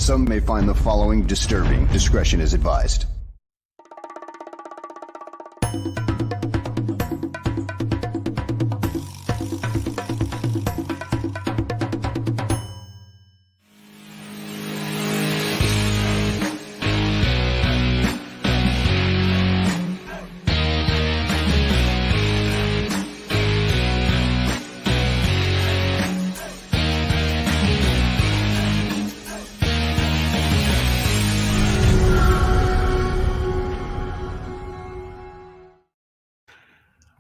Some may find the following disturbing. Discretion is advised.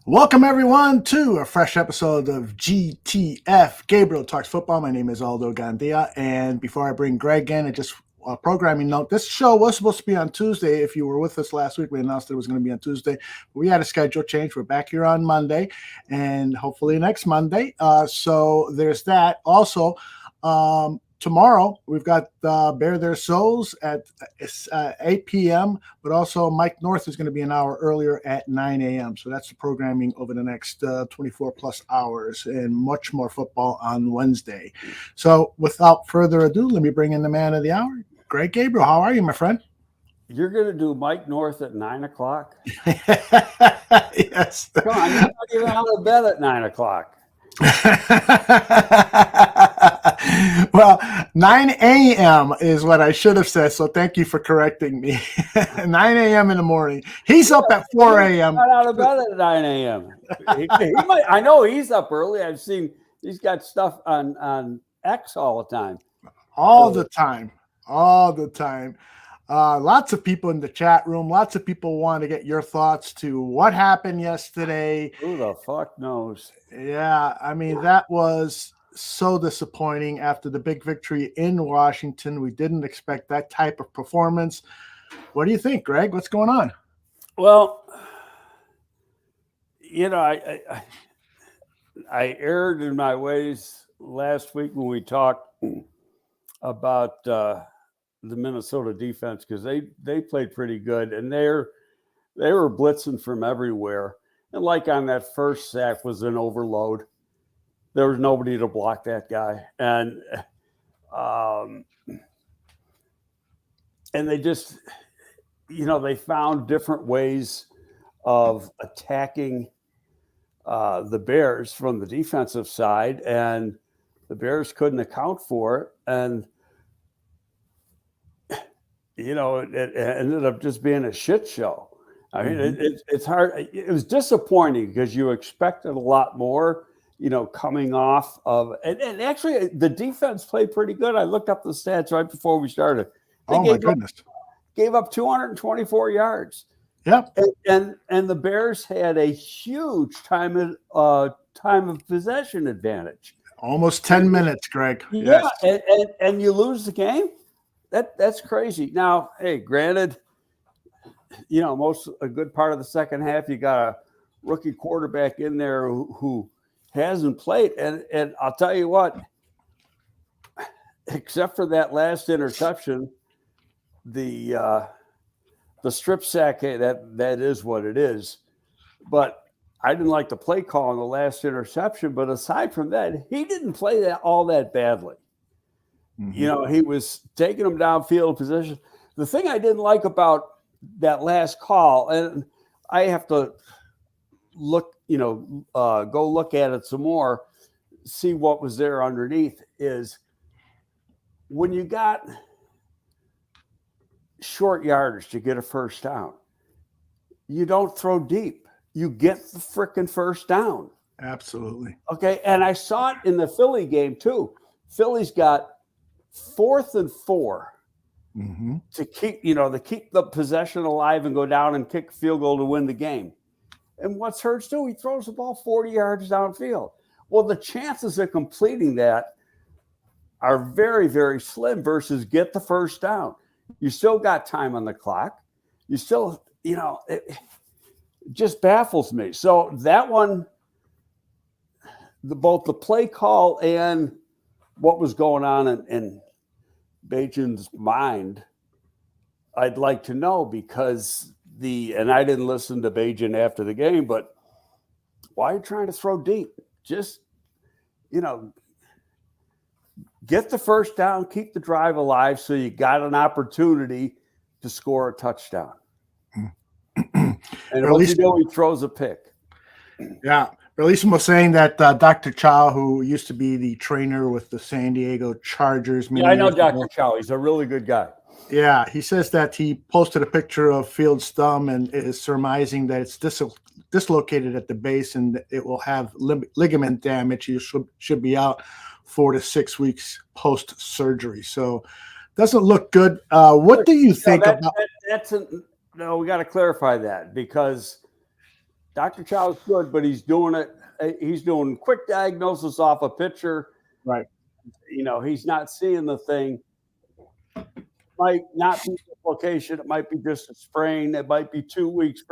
Welcome, everyone, to a fresh episode of GTF Gabriel Talks Football. My name is Aldo Gandia, and before I bring Greg in, just a programming note. This show was supposed to be on Tuesday. If you were with us last week, we announced it was going to be on Tuesday. We had a schedule change. We're back here on Monday, and hopefully next Monday. So there's that. Also, tomorrow, we've got Bare Their Souls at 8 p.m., but also Mike North is going to be an hour earlier at 9 a.m. So that's the programming over the next 24-plus hours, and much more football on Wednesday. So without further ado, let me bring in the man of the hour, Greg Gabriel. How are you, my friend? You're going to do Mike North at 9 o'clock? Yes. Come on, you're not even out of bed at 9 o'clock. Well, 9 a.m. is what I should have said, so thank you for correcting me. 9 a.m. in the morning. He's up at 4 a.m. Not out of bed at 9 a.m. He might, I know he's up early. I've seen he's got stuff on X all the time. All the time. Lots of people in the chat room. Lots of people want to get your thoughts to what happened yesterday. Who the fuck knows? Yeah, I mean, that was so disappointing after the big victory in Washington. We didn't expect that type of performance. What do you think, Greg? What's going on? Well, I erred in my ways last week when we talked about the Minnesota defense, because they played pretty good, and they were blitzing from everywhere. And like on that first sack was an overload. There was nobody to block that guy. And they just, they found different ways of attacking the Bears from the defensive side, and the Bears couldn't account for it. And, it ended up just being a shit show. I mean, it's hard. It was disappointing because you expected a lot more, coming off of, and actually the defense played pretty good. I looked up the stats right before we started. Oh my goodness. Gave up 224 yards. Yep. And the Bears had a huge time of possession advantage. Almost 10 minutes, Greg. Yeah. Yes. And you lose the game. That's crazy. Now, hey, granted, a good part of the second half, you got a rookie quarterback in there who hasn't played. And I'll tell you what, except for that last interception, the strip sack, that is what it is. But I didn't like the play call on the last interception. But aside from that, he didn't play all that badly. Mm-hmm. He was taking them downfield position. The thing I didn't like about that last call, and I have to look, go look at it some more, see what was there underneath, is when you got short yardage to get a first down, you don't throw deep. You get the frickin' first down. Absolutely. Okay, and I saw it in the Philly game too. Philly's got 4th and 4. Mm-hmm. To keep the possession alive and go down and kick a field goal to win the game. And what's Hurts do? He throws the ball 40 yards downfield. Well, the chances of completing that are very, very slim versus get the first down. You still got time on the clock. You still, it just baffles me. So that one, both the play call and what was going on in Bajan's mind, I'd like to know, because and I didn't listen to Bajan after the game, but why are you trying to throw deep? Just, get the first down, keep the drive alive, so you got an opportunity to score a touchdown. And once you know he throws a pick. Yeah. Bellissimo was saying that Dr. Chow, who used to be the trainer with the San Diego Chargers. Yeah, I know Dr. Chow. He's a really good guy. Yeah, he says that he posted a picture of Fields' thumb and is surmising that it's dislocated at the base and it will have ligament damage. He should be out 4 to 6 weeks post-surgery. So doesn't look good. What do you think about No, we got to clarify that, because Dr. Chow is good, but he's doing quick diagnosis off a picture. Right. He's not seeing the thing. Might not be dislocation. It might be just a sprain. It might be 2 weeks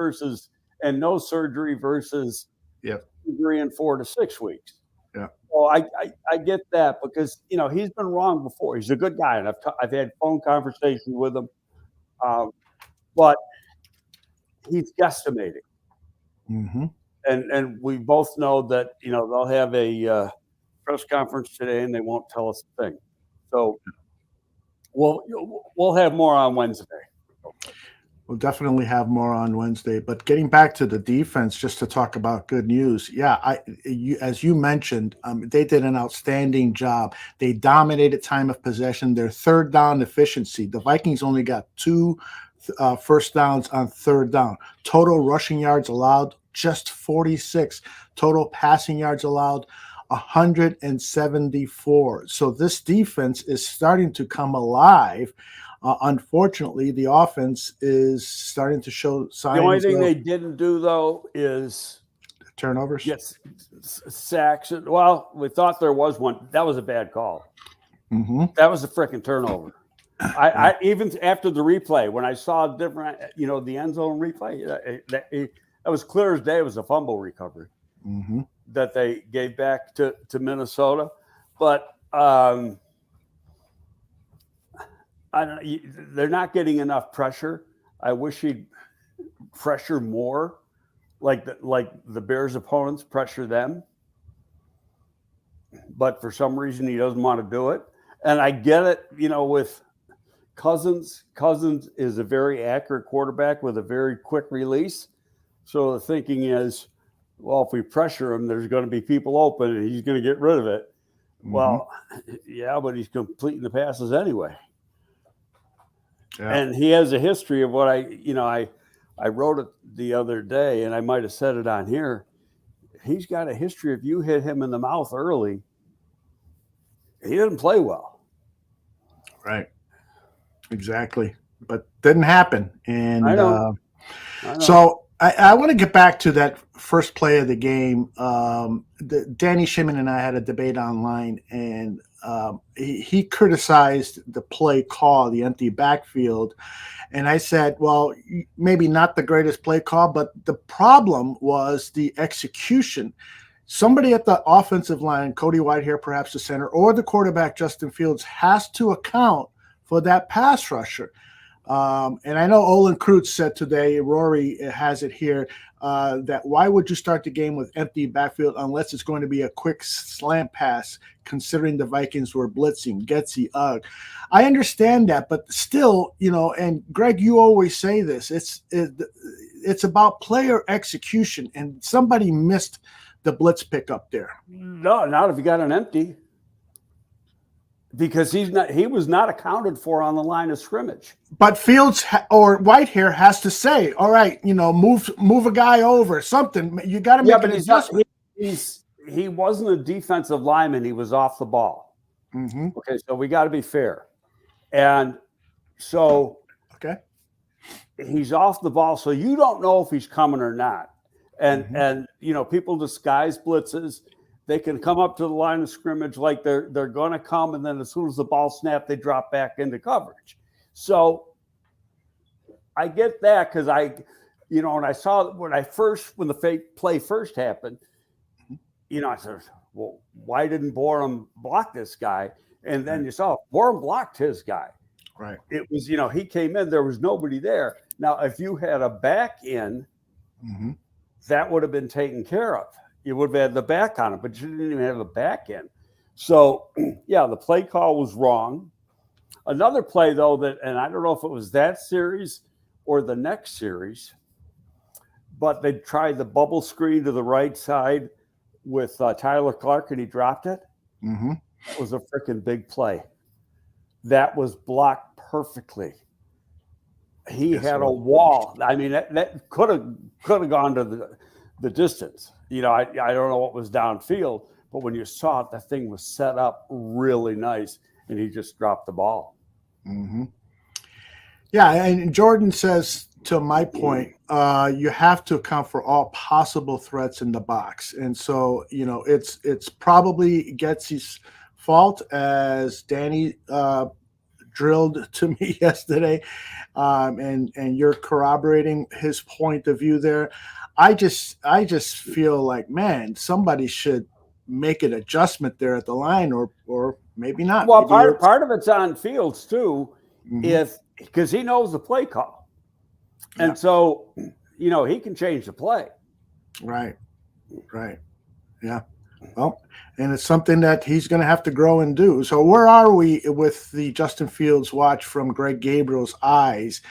and no surgery versus surgery in 4 to 6 weeks. Yeah. So I get that, because he's been wrong before. He's a good guy, and I've had phone conversations with him, but he's guesstimating. Mm-hmm. And we both know that they'll have a press conference today and they won't tell us a thing. So we'll have more on Wednesday. We'll definitely have more on Wednesday. But getting back to the defense, just to talk about good news. Yeah, as you mentioned, they did an outstanding job. They dominated time of possession. Their third down efficiency. The Vikings only got 2 first downs on third down. Total rushing yards allowed, just 46. Total passing yards allowed, 174. So this defense is starting to come alive. Unfortunately, the offense is starting to show signs. The only thing they didn't do, though, is turnovers. Yes, sacks. Well, we thought there was one. That was a bad call. Mm-hmm. That was a freaking turnover. I even after the replay, when I saw different, the end zone replay, that was clear as day. It was a fumble recovery that they gave back to Minnesota. But I don't know. They're not getting enough pressure. I wish he'd pressure more, like the Bears' opponents pressure them. But for some reason, he doesn't want to do it. And I get it, with Cousins. Cousins is a very accurate quarterback with a very quick release. So the thinking is, well, if we pressure him, there's going to be people open and he's going to get rid of it. Mm-hmm. Well, yeah, but he's completing the passes anyway. Yeah. And he has a history of what I wrote it the other day, and I might have said it on here. He's got a history of you hit him in the mouth early, he didn't play well. Right. Exactly. But didn't happen. And I know. So I want to get back to that first play of the game. Danny Shimon and I had a debate online, and he criticized the play call, the empty backfield. And I said, well, maybe not the greatest play call, but the problem was the execution. Somebody at the offensive line, Cody Whitehair, perhaps the center, or the quarterback, Justin Fields, has to account for that pass rusher. And I know Olin Kreutz said today, Rory has it here, that why would you start the game with empty backfield unless it's going to be a quick slant pass, considering the Vikings were blitzing, Getsy, Ugg. I understand that, but still, and Greg, you always say this, it's about player execution, and somebody missed the blitz pick up there. No, not if you got an empty. Because he was not accounted for on the line of scrimmage. But Fields or Whitehair has to say, all right, move a guy over, something. You got to make an adjustment. He wasn't a defensive lineman. He was off the ball. Mm-hmm. Okay, so we got to be fair. And so he's off the ball, so you don't know if he's coming or not. And people disguise blitzes. They can come up to the line of scrimmage like they're going to come, and then as soon as the ball snapped, they drop back into coverage. So I get that, because when I saw when the play first happened, I said, well, why didn't Borum block this guy? And then you saw Borum blocked his guy. Right. It was he came in, there was nobody there. Now, if you had a back in, that would have been taken care of. You would have had the back on it, but you didn't even have a back in. So, yeah, the play call was wrong. Another play, though, and I don't know if it was that series or the next series, but they tried the bubble screen to the right side with Tyler Clark, and he dropped it. Mm-hmm. It was a freaking big play. That was blocked perfectly. He had a wall. I mean, that could have gone to the distance. You know, I don't know what was downfield, but when you saw it, the thing was set up really nice, and he just dropped the ball. Mm-hmm. Yeah, and Jordan says, to my point, you have to account for all possible threats in the box. And so, you know, it's probably Getsy's fault, as Danny drilled to me yesterday, and you're corroborating his point of view there. I just feel like, man, somebody should make an adjustment there at the line, or maybe not. Well, maybe part of it's on Fields too, Mm-hmm. because he knows the play call, and so you know he can change the play. Right. Yeah. Well, and it's something that he's going to have to grow and do. So where are we with the Justin Fields watch from Greg Gabriel's eyes?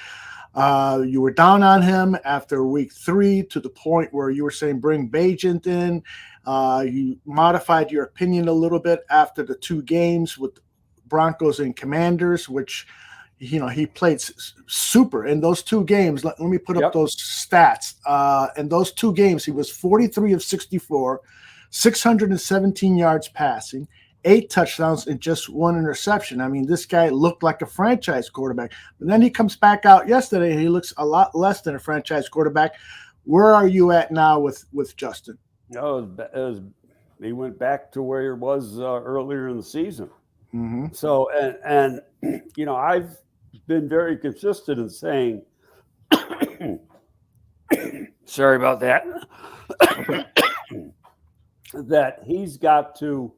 You were down on him after week 3 to the point where you were saying bring Bajent in. You modified your opinion a little bit after the 2 games with Broncos and Commanders, which, you know, he played super in those 2 games. Let me put up those stats. In those 2 games, he was 43 of 64, 617 yards passing, 8 touchdowns, and just 1 interception. I mean, this guy looked like a franchise quarterback. But then he comes back out yesterday, and he looks a lot less than a franchise quarterback. Where are you at now with Justin? No, he went back to where he was earlier in the season. Mm-hmm. So, and you know, I've been very consistent in saying, sorry about that, that he's got to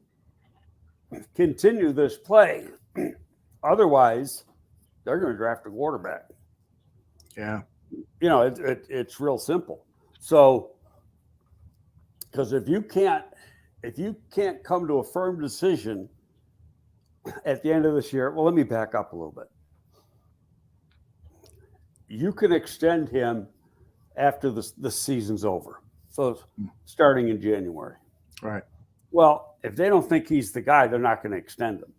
continue this play. Otherwise, they're going to draft a quarterback. Yeah. You know, it's real simple. So, because if you can't come to a firm decision at the end of this year, well, let me back up a little bit. You can extend him after the season's over. So starting in January. Right. Well, if they don't think he's the guy, they're not going to extend him.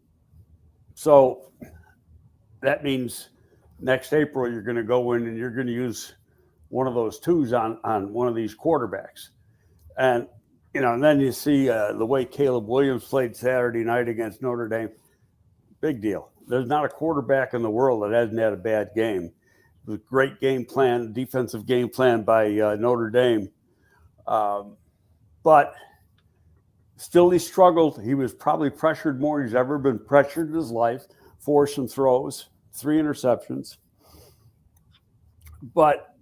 So that means next April you're going to go in and you're going to use one of those 2s on one of these quarterbacks. And, you know, and then you see the way Caleb Williams played Saturday night against Notre Dame. Big deal. There's not a quarterback in the world that hasn't had a bad game. It was a great game plan, defensive game plan by Notre Dame. But still he struggled. He was probably pressured more he's ever been pressured in his life. 4 some throws, 3 interceptions. But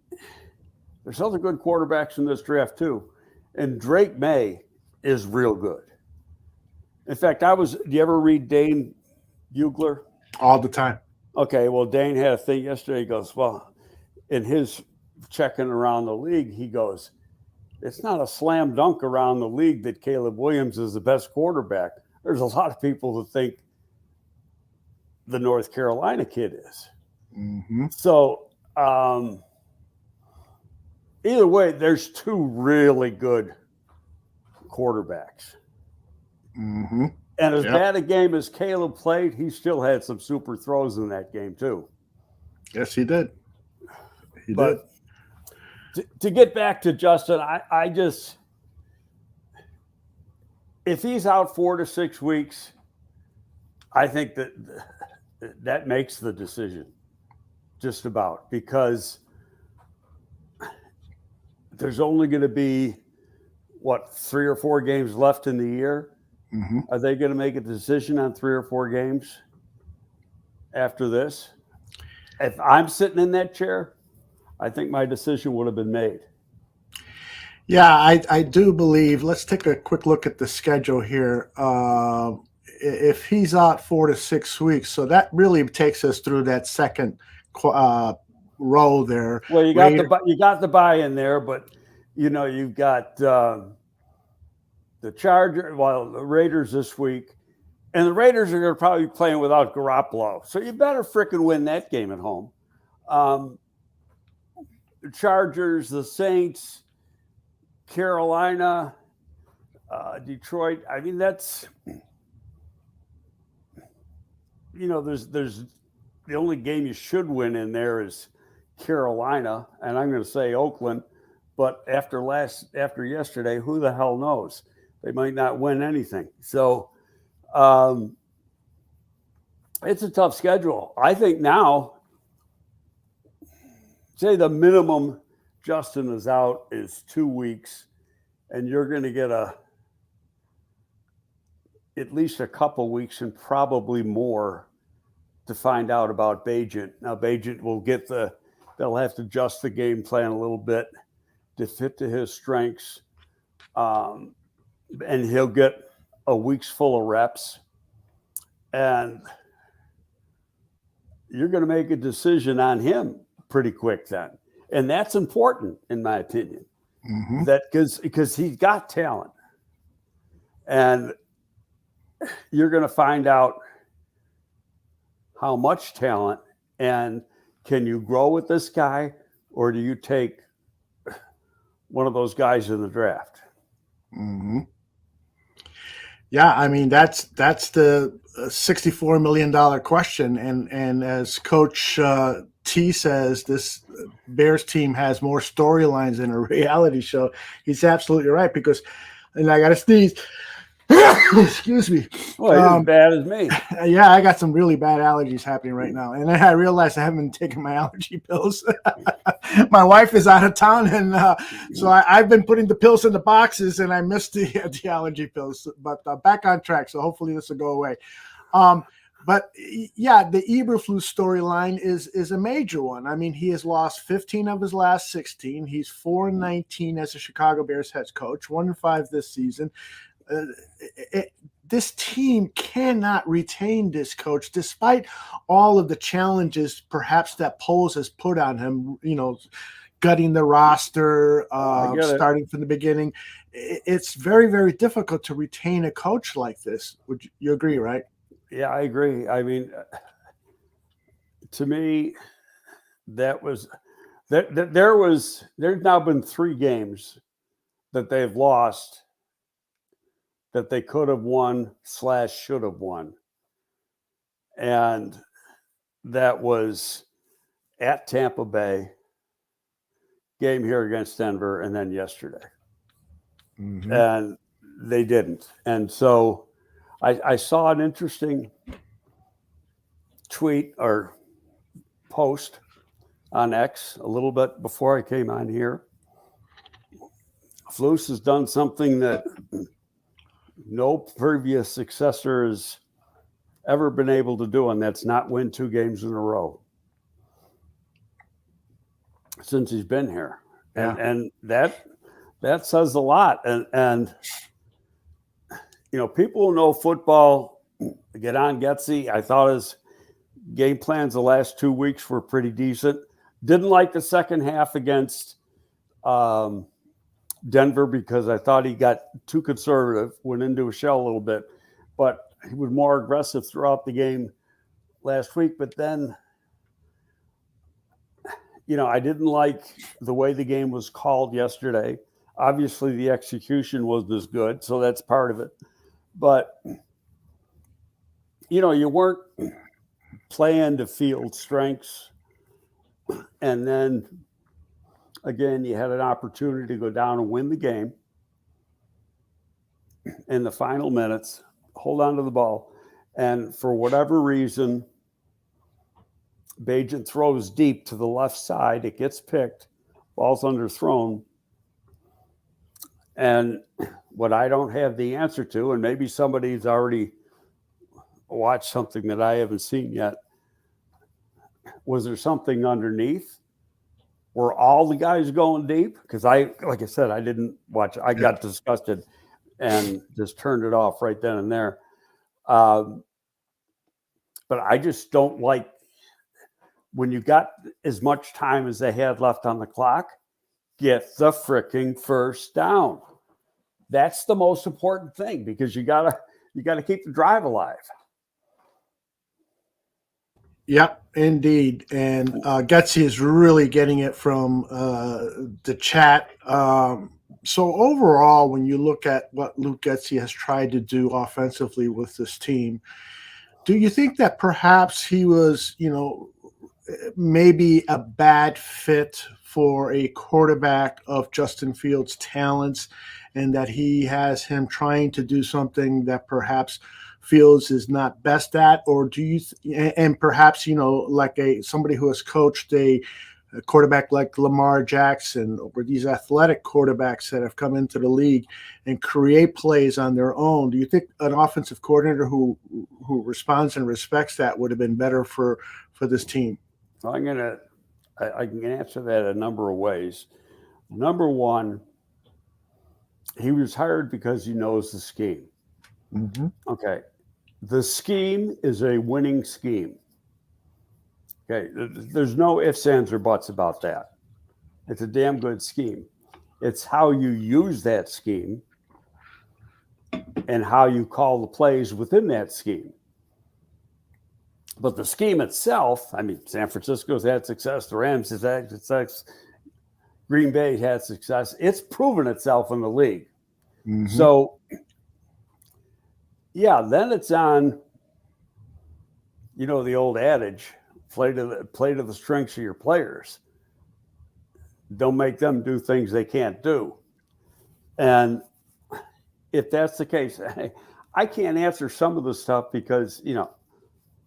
there's other good quarterbacks in this draft too. And Drake May is real good. In fact, do you ever read Dane Bugler? All the time. Okay, well, Dane had a thing yesterday. He goes, well, in his checking around the league, he goes, it's not a slam dunk around the league that Caleb Williams is the best quarterback. There's a lot of people that think the North Carolina kid is. Mm-hmm. So either way, there's 2 really good quarterbacks. Mm-hmm. And as bad a game as Caleb played, he still had some super throws in that game too. Yes, he did. But to get back to Justin, I just, if he's out 4 to 6 weeks, I think that makes the decision just about, because there's only going to be, 3 or 4 games left in the year. Mm-hmm. Are they going to make a decision on 3 or 4 games after this? If I'm sitting in that chair, I think my decision would have been made. Yeah, I do believe. Let's take a quick look at the schedule here. If he's out 4 to 6 weeks, so that really takes us through that second row there. Well, you got the buy in there, but you know you've got the Raiders this week, And the Raiders are going to probably be playing without Garoppolo. So you better frickin' win that game at home. The Chargers, the Saints, Carolina, Detroit. I mean, that's, there's the only game you should win in there is Carolina. And I'm going to say Oakland. But after yesterday, who the hell knows? They might not win anything. So, it's a tough schedule. I think now, say the minimum Justin is out is 2 weeks, and you're going to get at least a couple weeks and probably more to find out about Bagent. Now, Bagent will they'll have to adjust the game plan a little bit to fit to his strengths, and he'll get a week's full of reps, and you're going to make a decision on him pretty quick then. And that's important, in my opinion, that because he's got talent. And you're going to find out how much talent, and can you grow with this guy, or do you take one of those guys in the draft? Mm-hmm. Yeah, I mean, that's the $64 million question. And as Coach T says, this Bears team has more storylines than a reality show. He's absolutely right, because, and I got to sneeze. Excuse me. Well, as bad as me. Yeah, I got some really bad allergies happening right now. And then I realized I haven't been taking my allergy pills. My wife is out of town, and so I've been putting the pills in the boxes, and I missed the allergy pills. But back on track, so hopefully this will go away. But yeah, the Eberflus storyline is a major one. I mean, he has lost 15 of his last 16. He's 4-19 as a Chicago Bears head coach, 1-5 this season. This team cannot retain this coach, despite all of the challenges perhaps that Poles has put on him, gutting the roster, starting from the beginning. It's very, very difficult to retain a coach like this. Would you agree, right? Yeah, I agree. I mean, to me, there's now been 3 games that they've lost that they could have won / should have won. And that was at Tampa Bay, game here against Denver, and then yesterday. Mm-hmm. And they didn't. And so I saw an interesting tweet or post on X a little bit before I came on here. Flus has done something that no previous successor has ever been able to do, and that's not win 2 games in a row since he's been here. Yeah. And that says a lot. And people who know football get on Getsy. I thought his game plans the last 2 weeks were pretty decent. Didn't like the second half against Denver because I thought he got too conservative, went into a shell a little bit, but he was more aggressive throughout the game last week. But then, I didn't like the way the game was called yesterday. Obviously, the execution wasn't as good, so that's part of it. But, you weren't playing to field strengths. And then, again, you had an opportunity to go down and win the game in the final minutes, hold on to the ball. And for whatever reason, Bagent throws deep to the left side. It gets picked. Ball's underthrown. And what I don't have the answer to, and maybe somebody's already watched something that I haven't seen yet, was there something underneath? Were all the guys going deep? Because like I said, I didn't watch. I got disgusted and just turned it off right then and there. But I just don't like when you got as much time as they had left on the clock, get the freaking first down. That's the most important thing, because you gotta you got to keep the drive alive. Yep, indeed. And Getsy is really getting it from the chat. So overall, when you look at what Luke Getsy has tried to do offensively with this team, do you think that perhaps he was, maybe a bad fit for a quarterback of Justin Fields' talents, and that he has him trying to do something that perhaps Fields is not best at? Or do you, and perhaps, like somebody who has coached a quarterback like Lamar Jackson, or these athletic quarterbacks that have come into the league and create plays on their own, do you think an offensive coordinator who responds and respects that would have been better for this team? I can answer that a number of ways. Number one, he was hired because he knows the scheme. Mm-hmm. Okay. The scheme is a winning scheme. Okay. There's no ifs, ands, or buts about that. It's a damn good scheme. It's how you use that scheme and how you call the plays within that scheme. But the scheme itself, San Francisco's had success, the Rams has had success, Green Bay had success. It's proven itself in the league. Mm-hmm. So, yeah, then it's on, the old adage, play to the strengths of your players. Don't make them do things they can't do. And if that's the case, I can't answer some of the stuff because,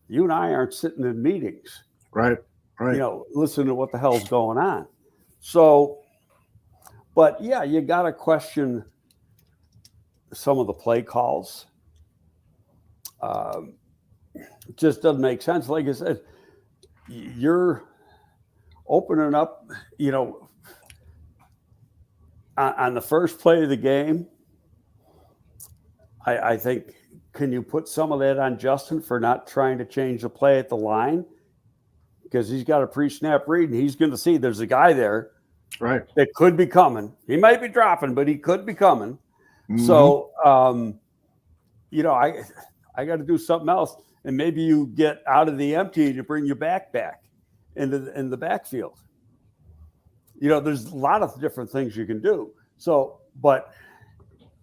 you and I aren't sitting in meetings, right? Listening to what the hell's going on. So, but yeah, you got to question some of the play calls. It just doesn't make sense. Like I said, you're opening up, on the first play of the game. I think, can you put some of that on Justin for not trying to change the play at the line? Because he's got a pre-snap read, and he's going to see there's a guy there, right, that could be coming. He might be dropping, but he could be coming. Mm-hmm. So, I got to do something else, and maybe you get out of the empty to bring your back in the backfield. There's a lot of different things you can do. So, but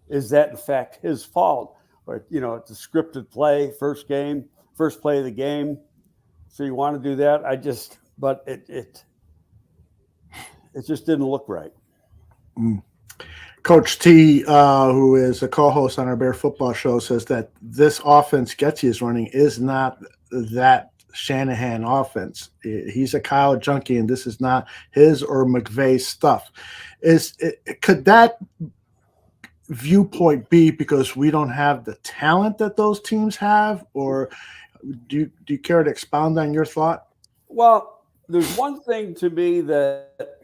is that in fact his fault? Or, it's a scripted play, first play of the game. So you want to do that? But it just didn't look right. Mm. Coach T, who is a co-host on our Bear Football Show, says that this offense Getsy is running is not that Shanahan offense. He's a Kyle junkie, and this is not his or McVay's stuff. Could that viewpoint be because we don't have the talent that those teams have, or do you care to expound on your thought? Well, there's one thing to me that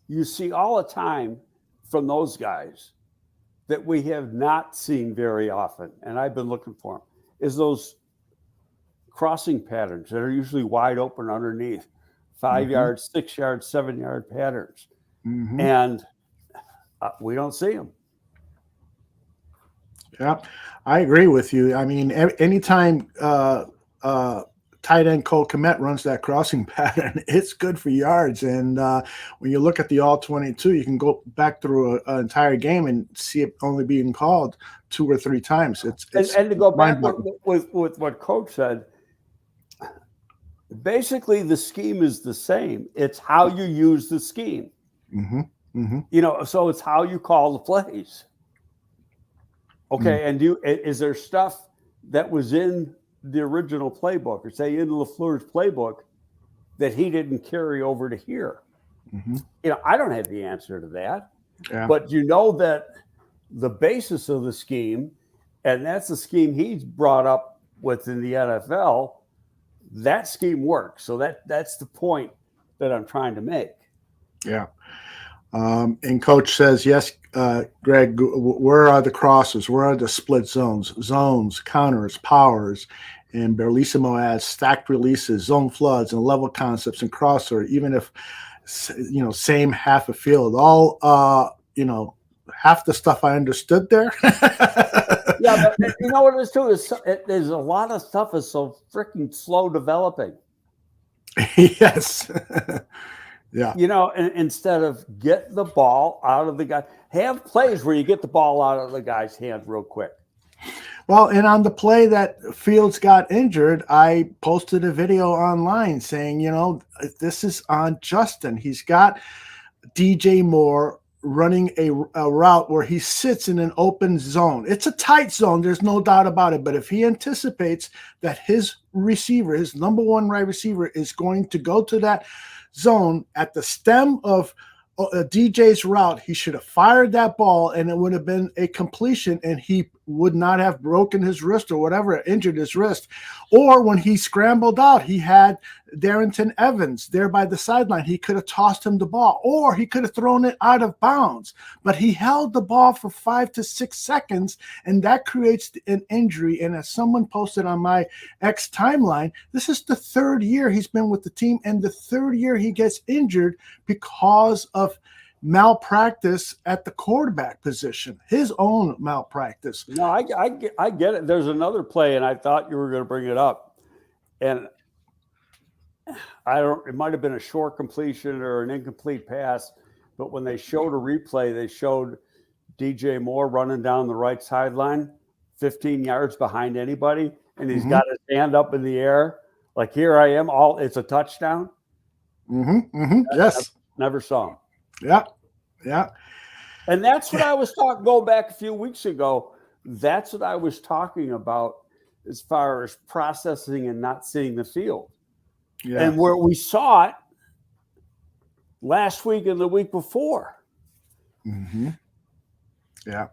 you see all the time from those guys that we have not seen very often, and I've been looking for them, is those crossing patterns that are usually wide open underneath, 5 mm-hmm. yard, 6 yard, 7 yard patterns. Mm-hmm. And we don't see them. Yeah, I agree with you. Anytime tight end Cole Kmet runs that crossing pattern, it's good for yards. And when you look at the all-22, you can go back through an entire game and see it only being called 2 or 3 times. It's and to go back with what Coach said, basically the scheme is the same. It's how you use the scheme. Mm-hmm. Mm-hmm. So it's how you call the plays. Okay, and is there stuff that was in the original playbook, or say in LaFleur's playbook, that he didn't carry over to here? Mm-hmm. I don't have the answer to that. Yeah. But that the basis of the scheme, and that's the scheme he's brought up with in the NFL, that scheme works. So that's the point that I'm trying to make. Yeah. And Coach says, yes, Greg, where are the crosses? Where are the split zones, counters, powers? And Berlissimo adds stacked releases, zone floods, and level concepts and crosser, even if, same half a field. All, half the stuff I understood there. Yeah, but you know what it is too? There's a lot of stuff is so freaking slow developing. Yes. Yeah. You know, instead of get the ball out of the guy, have plays where you get the ball out of the guy's hand real quick. Well, and on the play that Fields got injured, I posted a video online saying, you know, this is on Justin. He's got DJ Moore running a route where he sits in an open zone. It's a tight zone. There's no doubt about it. But if he anticipates that his receiver, his number one wide receiver, is going to go to that zone at the stem of DJ's route, he should have fired that ball and it would have been a completion and he would not have broken his wrist or whatever, injured his wrist. Or when he scrambled out, he had Darrington Evans there by the sideline. He could have tossed him the ball or he could have thrown it out of bounds. But he held the ball for 5 to 6 seconds and that creates an injury. And as someone posted on my X timeline, this is the 3rd year he's been with the team and the 3rd year he gets injured because of malpractice at the quarterback position, his own malpractice. No, I get it. There's another play, and I thought you were going to bring it up, and it might have been a short completion or an incomplete pass, but when they showed a replay, they showed DJ Moore running down the right sideline, 15 yards behind anybody, and he's got his hand up in the air, like here I am. It's a touchdown. Yes, never saw him. Yeah. And that's what I was talking, go back a few weeks ago. That's what I was talking about as far as processing and not seeing the field. Yeah. And where we saw it last week and the week before. Yeah.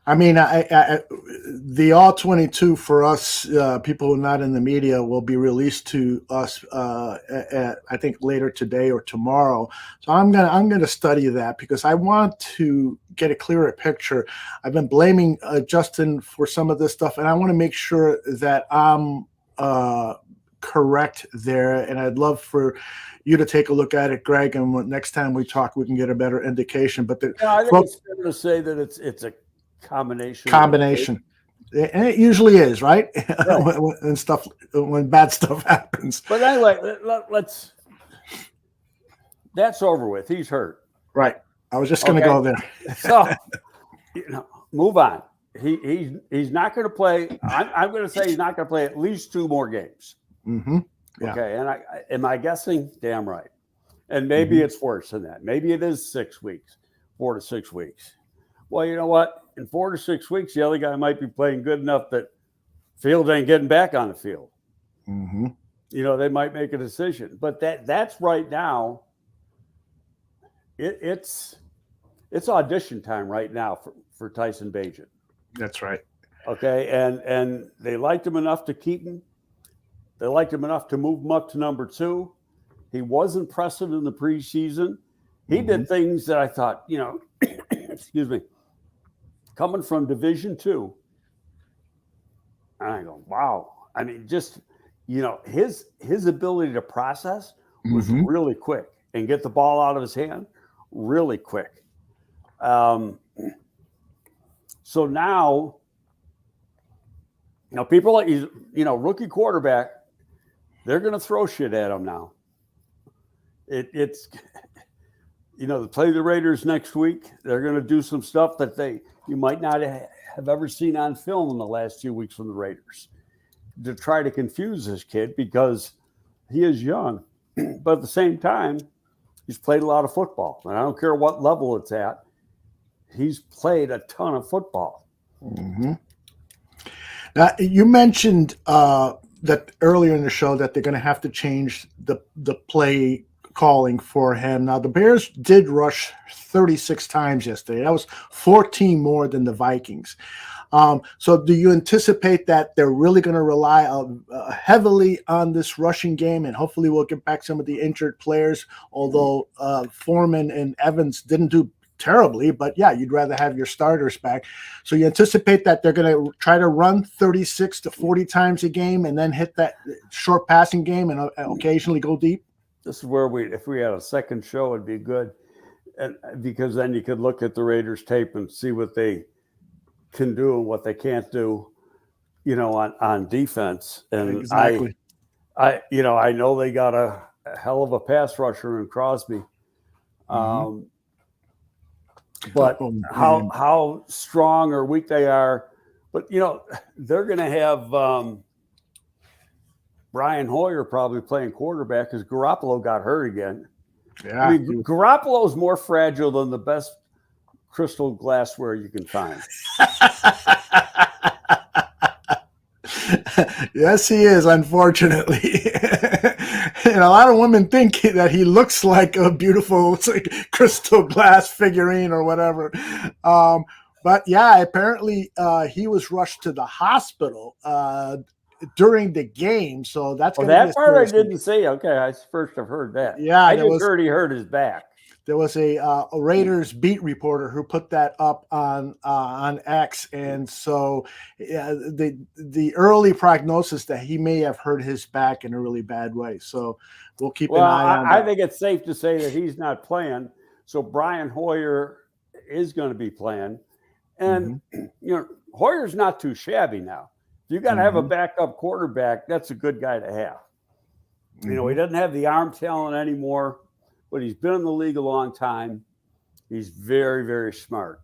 I mean, the all 22 for us, people who are not in the media, will be released to us, I think later today or tomorrow. So I'm gonna study that because I want to get a clearer picture. I've been blaming Justin for some of this stuff, and I want to make sure that I'm correct there. And I'd love for you to take a look at it, Greg. And next time we talk, we can get a better indication. But I think it's fair to say that it's a combination, and it usually is, right? when bad stuff happens. But anyway, that's over with. He's hurt, right? I was just going to go there. So move on. He's not going to play. I'm going to say he's not going to play at least 2 more games. Yeah. Okay, and am I guessing? Damn right. And maybe it's worse than that. Maybe it is 6 weeks, 4 to 6 weeks. Well, you know what? In 4 to 6 weeks, the other guy might be playing good enough that Fields ain't getting back on the field. You know, they might make a decision. But that's right now. It's audition time right now for Tyson Bagent. That's right. Okay, and they liked him enough to keep him. They liked him enough to move him up to number 2. He was impressive in the preseason. He did things that I thought, you know, excuse me, coming from Division II. And I go, wow. I mean, just, you know, his ability to process was really quick and get the ball out of his hand really quick. So now, people like he's, rookie quarterback, they're going to throw shit at him now. It's they play the Raiders next week. They're going to do some stuff that you might not have ever seen on film in the last 2 weeks from the Raiders to try to confuse this kid because he is young. But at the same time, he's played a lot of football. And I don't care what level it's at. He's played a ton of football. Now, you mentioned that earlier in the show that they're going to have to change the play calling for him. Now, the Bears did rush 36 times yesterday. That was 14 more than the Vikings. So do you anticipate that they're really going to rely heavily on this rushing game? And hopefully we'll get back some of the injured players, although Foreman and Evans didn't do terribly, but yeah, you'd rather have your starters back. So you anticipate that they're going to try to run 36 to 40 times a game and then hit that short passing game and occasionally go deep? This is where if we had a second show, it'd be good. and because then you could look at the Raiders tape and see what they can do and what they can't do, on defense. And Exactly. I know they got a hell of a pass rusher in Crosby. But how strong or weak they are, but they're going to have Brian Hoyer probably playing quarterback because Garoppolo got hurt again. Yeah, I mean, Garoppolo is more fragile than the best crystal glassware you can find. Yes, he is, unfortunately. And a lot of women think that he looks like a beautiful crystal glass figurine or whatever. But yeah, apparently he was rushed to the hospital during the game. So that's going to be that part I didn't see. Okay, I first have heard that. Yeah, I just heard he hurt his back. There was a Raiders beat reporter who put that up on X, and so the early prognosis that he may have hurt his back in a really bad way. So we'll keep an eye on that. I think it's safe to say that he's not playing. So Brian Hoyer is going to be playing, and Hoyer's not too shabby now. If you got to have a backup quarterback, that's a good guy to have. He doesn't have the arm talent anymore, but he's been in the league a long time. He's very, very smart.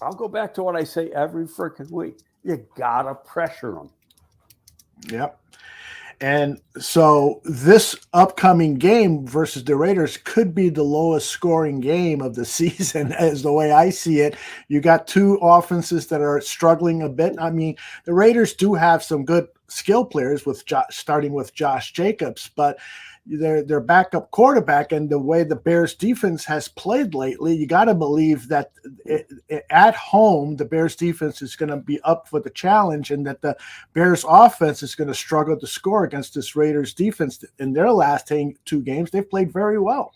I'll go back to what I say every freaking week. You got to pressure him. Yep. And so this upcoming game versus the Raiders could be the lowest scoring game of the season, as the way I see it. You got two offenses that are struggling a bit. I mean, the Raiders do have some good skill players starting with Josh Jacobs, but their backup quarterback and the way the Bears defense has played lately, you got to believe that at home, the Bears defense is going to be up for the challenge and that the Bears offense is going to struggle to score against this Raiders defense. In their last 2 games, they've played very well.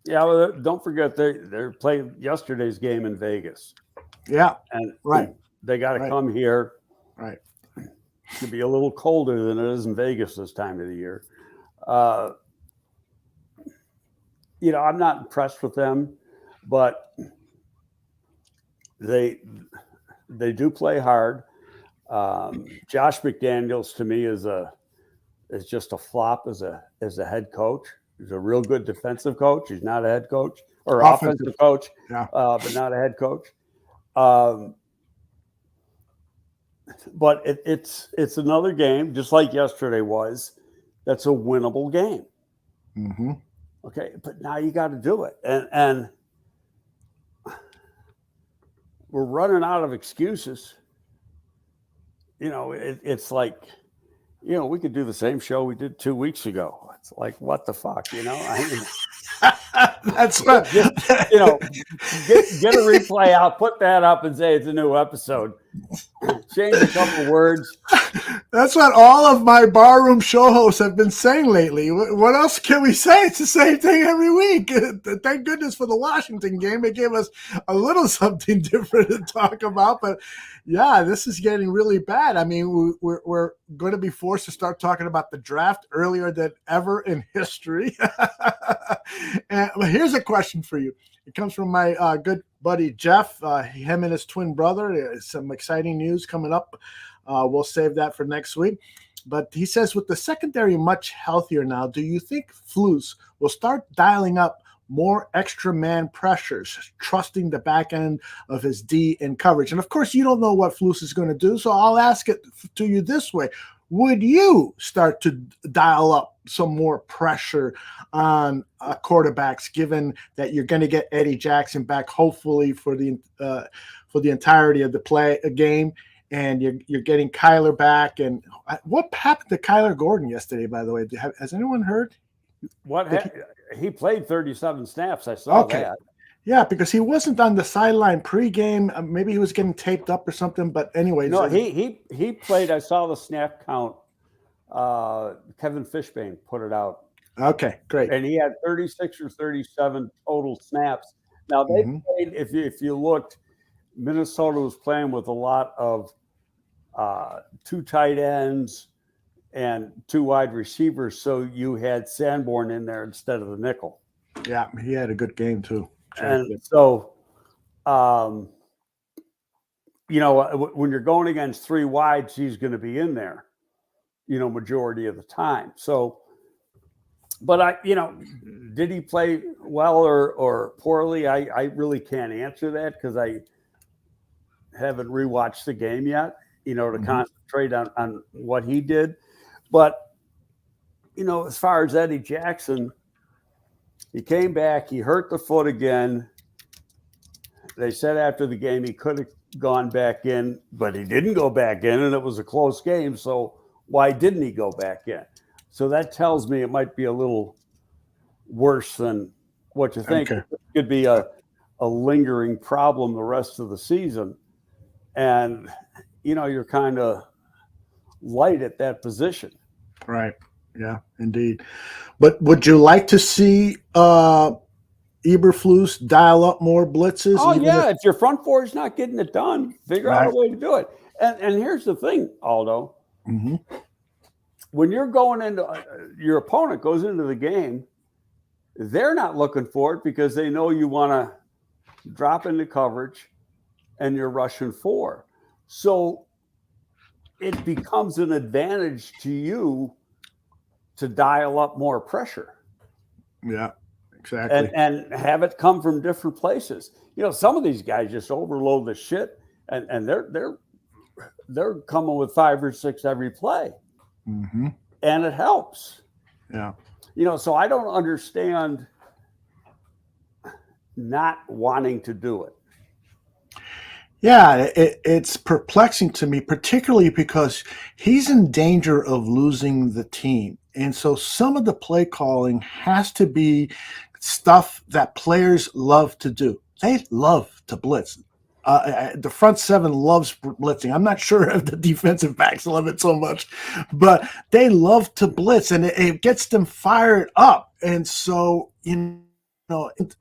Yeah, well, don't forget they're playing yesterday's game in Vegas. Yeah, and right. They got to come here. Right. To be a little colder than it is in Vegas this time of the year. I'm not impressed with them, but they do play hard. Josh McDaniels to me is just a flop as a head coach. He's a real good defensive coach. He's not a head coach or offensive coach, but not a head coach. But it's another game, just like yesterday was. That's a winnable game. Okay, but now you got to do it, and we're running out of excuses. It's like, we could do the same show we did 2 weeks ago. It's like, what the fuck, That's what get a replay out, put that up, and say it's a new episode. Change a couple words. That's what all of my barroom show hosts have been saying lately. What else can we say? It's the same thing every week. Thank goodness for the Washington game. It gave us a little something different to talk about. But yeah, this is getting really bad. I mean, we're going to be forced to start talking about the draft earlier than ever in history. And here's a question for you. It comes from my good buddy Jeff, him and his twin brother. Some exciting news coming up. We'll save that for next week. But he says, with the secondary much healthier now, do you think Flus will start dialing up more extra man pressures, trusting the back end of his D in coverage? And of course, you don't know what Flus is going to do, so I'll ask it to you this way. Would you start to dial up some more pressure on quarterbacks, given that you're going to get Eddie Jackson back, hopefully for the entirety of the game, and you're getting Kyler back? And what happened to Kyler Gordon yesterday, by the way? Has anyone heard? He played 37 snaps. I saw that. Yeah, because he wasn't on the sideline pregame. Maybe he was getting taped up or something. But anyway, no, he played. I saw the snap count. Kevin Fishbane put it out. Okay, great. And he had 36 or 37 total snaps. Now they played. If you looked, Minnesota was playing with a lot of 2 tight ends and 2 wide receivers. So you had Sanborn in there instead of the nickel. Yeah, he had a good game too. And so, when you're going against three wides, he's going to be in there, majority of the time. So, but did he play well or poorly? I really can't answer that because I haven't rewatched the game yet, to concentrate on what he did. But, as far as Eddie Jackson, he came back, he hurt the foot again. They said after the game he could have gone back in, but he didn't go back in, and it was a close game. So why didn't he go back in? So that tells me it might be a little worse than what you think. Okay. It could be a lingering problem the rest of the season. And, you're kind of light at that position. Right. Yeah, indeed. But would you like to see Eberflus dial up more blitzes? Oh, yeah. If your front four is not getting it done, figure out a way to do it. And here's the thing, Aldo. Mm-hmm. When you're going into your opponent goes into the game, they're not looking for it because they know you want to drop into coverage and you're rushing four. So it becomes an advantage to you to dial up more pressure. Yeah, exactly. And have it come from different places. Some of these guys just overload the shit and they're coming with 5 or 6 every play. Mm-hmm. And it helps. Yeah. So I don't understand not wanting to do it. Yeah, it's perplexing to me, particularly because he's in danger of losing the team. And so some of the play calling has to be stuff that players love to do. They love to blitz. The front seven loves blitzing. I'm not sure if the defensive backs love it so much, but they love to blitz, and it gets them fired up. And so,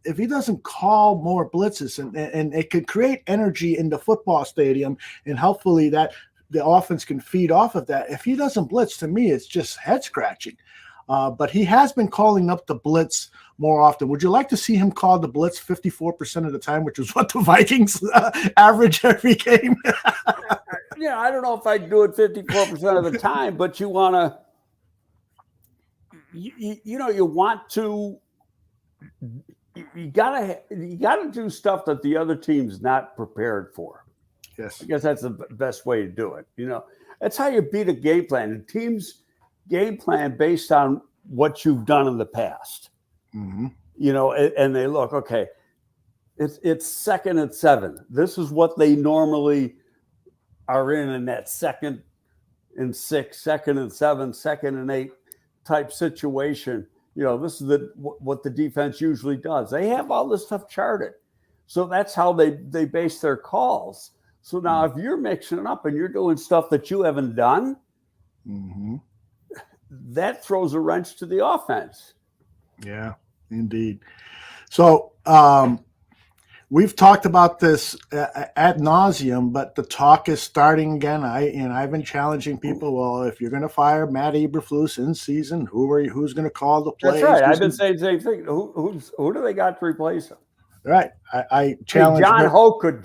if he doesn't call more blitzes and it could create energy in the football stadium, and hopefully that the offense can feed off of that. If he doesn't blitz, to me, it's just head scratching. But he has been calling up the blitz more often. Would you like to see him call the blitz 54% of the time, which is what the Vikings average every game? Yeah, I don't know if I'd do it 54% of the time, but you want to, you want to. You gotta do stuff that the other team's not prepared for. Yes, I guess that's the best way to do it. That's how you beat a game plan. The team's game plan based on what you've done in the past. Mm-hmm. And they look, okay, it's 2nd and 7. This is what they normally are in that 2nd and 6, 2nd and 7, 2nd and 8 type situation. This is what the defense usually does. They have all this stuff charted. So that's how they base their calls. So now if you're mixing it up and you're doing stuff that you haven't done, mm-hmm. that throws a wrench to the offense. Yeah, indeed. So we've talked about this ad nauseum, but the talk is starting again. I've been challenging people. Well, if you're going to fire Matt Eberflus in season, who's going to call the plays? That's right. I've been saying the same thing. Who do they got to replace him? Right. I challenge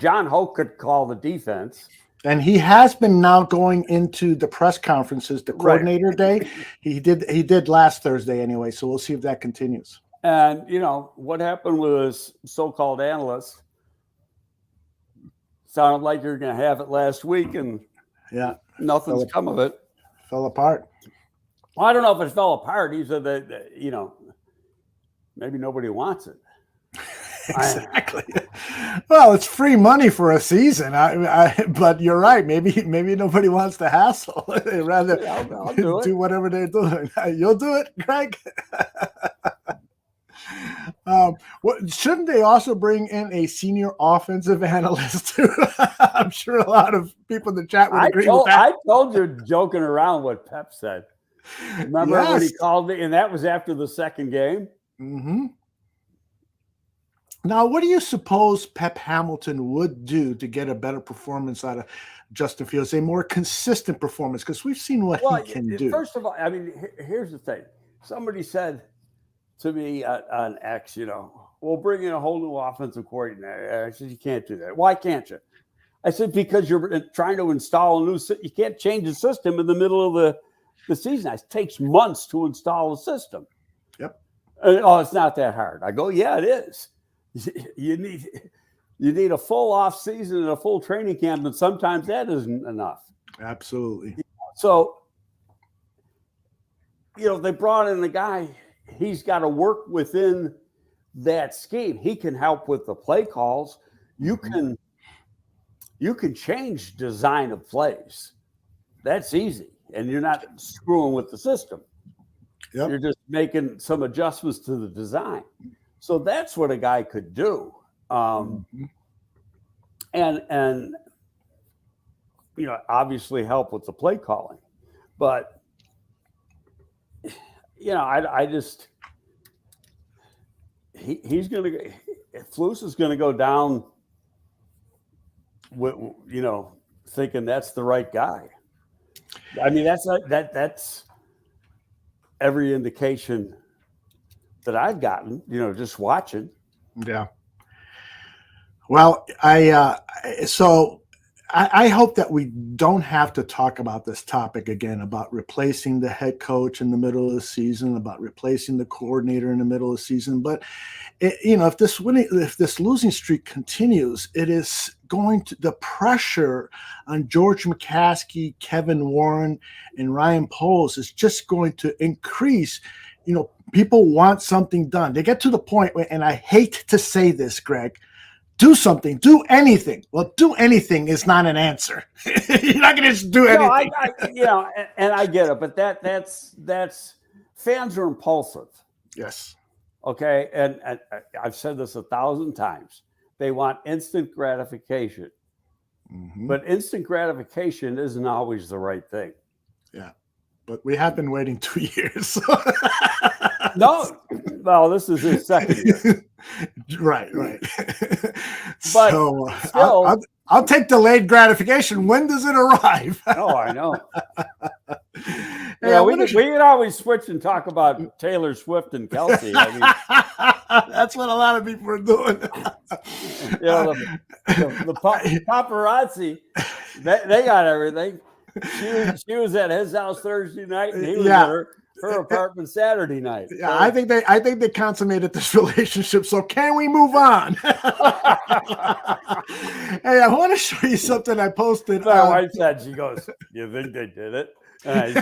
John Hoke could call the defense. And he has been now going into the press conferences, the coordinator day. He did last Thursday anyway, so we'll see if that continues. And, what happened with his so-called analysts sounded like you're going to have it last week, and nothing's come of it. Fell apart. Well, I don't know if it fell apart. He said that, maybe nobody wants it. Exactly. Well, it's free money for a season. But you're right. Maybe nobody wants the hassle. They'd rather I'll do do whatever they're doing. You'll do it, Greg? Shouldn't they also bring in a senior offensive analyst too? I'm sure a lot of people in the chat would agree with that. I told you, joking around, what Pep said. Remember when he called me, and that was after the second game? Mm-hmm. Now, what do you suppose Pep Hamilton would do to get a better performance out of Justin Fields, a more consistent performance? Because we've seen what he can do. First of all, here's the thing. Somebody said, to me on X, we'll bring in a whole new offensive coordinator. I said, you can't do that. Why can't you? I said, because you're trying to install a new system. You can't change the system in the middle of the season. It takes months to install a system. Yep. Oh, it's not that hard. I go, yeah, it is. You need a full off season and a full training camp, and sometimes that isn't enough. Absolutely. So, they brought in a guy. He's got to work within that scheme. He can help with the play calls. You can change design of plays. That's easy, and you're not screwing with the system. Yep. You're just making some adjustments to the design. So that's what a guy could do. And obviously help with the play calling. But, I just he's going to – Flus is going to go down with, thinking that's the right guy. I mean, that's every indication that I've gotten, just watching. Yeah. Well, I hope that we don't have to talk about this topic again, about replacing the head coach in the middle of the season, about replacing the coordinator in the middle of the season. But if this losing streak continues, it is going to, the pressure on George McCaskey, Kevin Warren, and Ryan Poles is just going to increase. People want something done. They get to the point where, and I hate to say this, Greg, do something, do anything. Well, do anything is not an answer. You're not going to just do anything. And I get it, but that's fans are impulsive. Yes. Okay. And I've said this 1,000 times. They want instant gratification, but instant gratification isn't always the right thing. Yeah. But we have been waiting 2 years. No, well, this is his second year. Right. But so still, I'll take delayed gratification. When does it arrive? Oh, I know. We can always switch and talk about Taylor Swift and Kelsey. I mean, that's what a lot of people are doing. The paparazzi, they got everything. She was at his house Thursday night, and he was at her apartment Saturday night. Yeah, so. I think they consummated this relationship. So can we move on? Hey, I want to show you something I posted. My wife said, she goes, "You think they did it?" I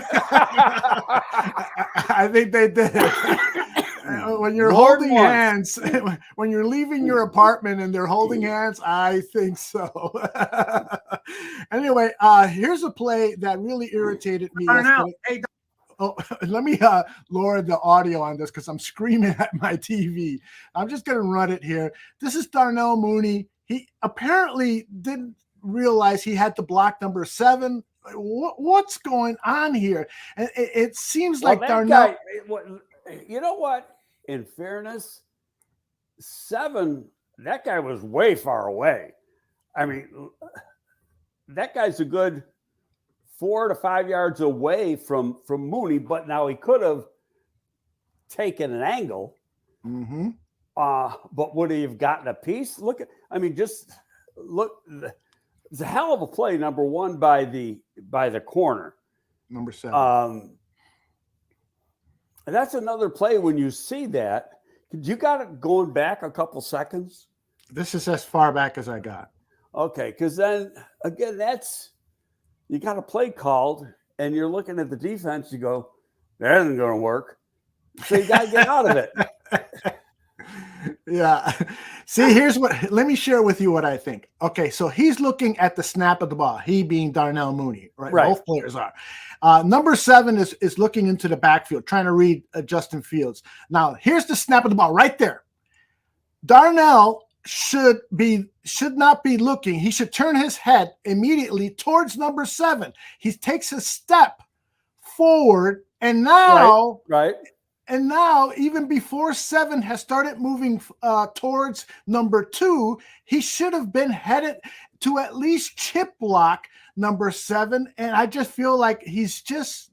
think they did it. When you're holding hands, when you're leaving your apartment and they're holding hands, I think so. Anyway, here's a play that really irritated me. Hey, let me lower the audio on this because I'm screaming at my TV. I'm just going to run it here. This is Darnell Mooney. He apparently didn't realize he had to block number 7. What's going on here? And it seems like Darnell. Guy, you know what? In fairness, 7, that guy was way far away. I mean, that guy's a good 4 to 5 yards away from Mooney, but now he could have taken an angle. But would he have gotten a piece? Just look. It's a hell of a play, number 1 by the corner. Number 7. And that's another play when you see that. You got it going back a couple seconds? This is as far back as I got. Okay, because then, again, you got a play called, and you're looking at the defense, you go, that isn't going to work. So you got to get out of it. Yeah. See, let me share with you what I think. Okay, so he's looking at the snap of the ball, he being Darnell Mooney, right? Both players are. Number 7 is looking into the backfield, trying to read Justin Fields. Now, here's the snap of the ball right there. Darnell should not be looking. He should turn his head immediately towards number 7. He takes a step forward, and now And now, even before 7 has started moving towards number 2, he should have been headed to at least chip block number 7. And I just feel like he's just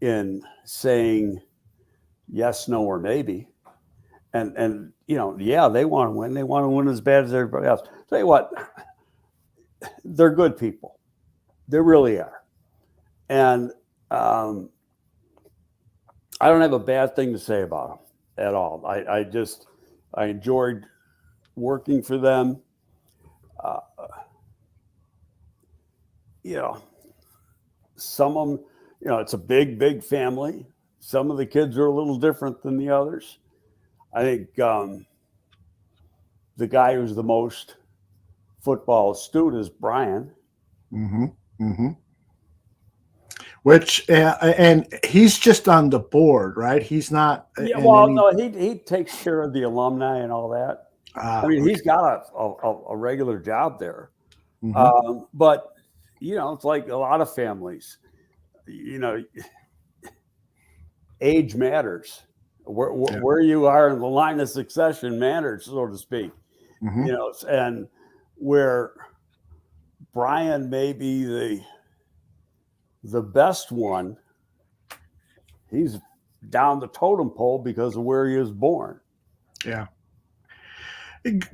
in saying yes, no, or maybe. And yeah, they want to win. They want to win as bad as everybody else. Tell you what, they're good people. They really are. And I don't have a bad thing to say about them at all. I enjoyed working for them. Some of them, it's a big family. Some of the kids are a little different than the others. I think the guy who's the most football astute is Brian. Mm-hmm. Mm-hmm. Which and he's just on the board, right? He's not. Yeah, well, no, he takes care of the alumni and all that. I mean, he's got a regular job there. Mm-hmm. But it's like a lot of families. Age matters. Where you are in the line of succession matters, so to speak. Mm-hmm. And where Brian may be the best one, he's down the totem pole because of where he was born. Yeah.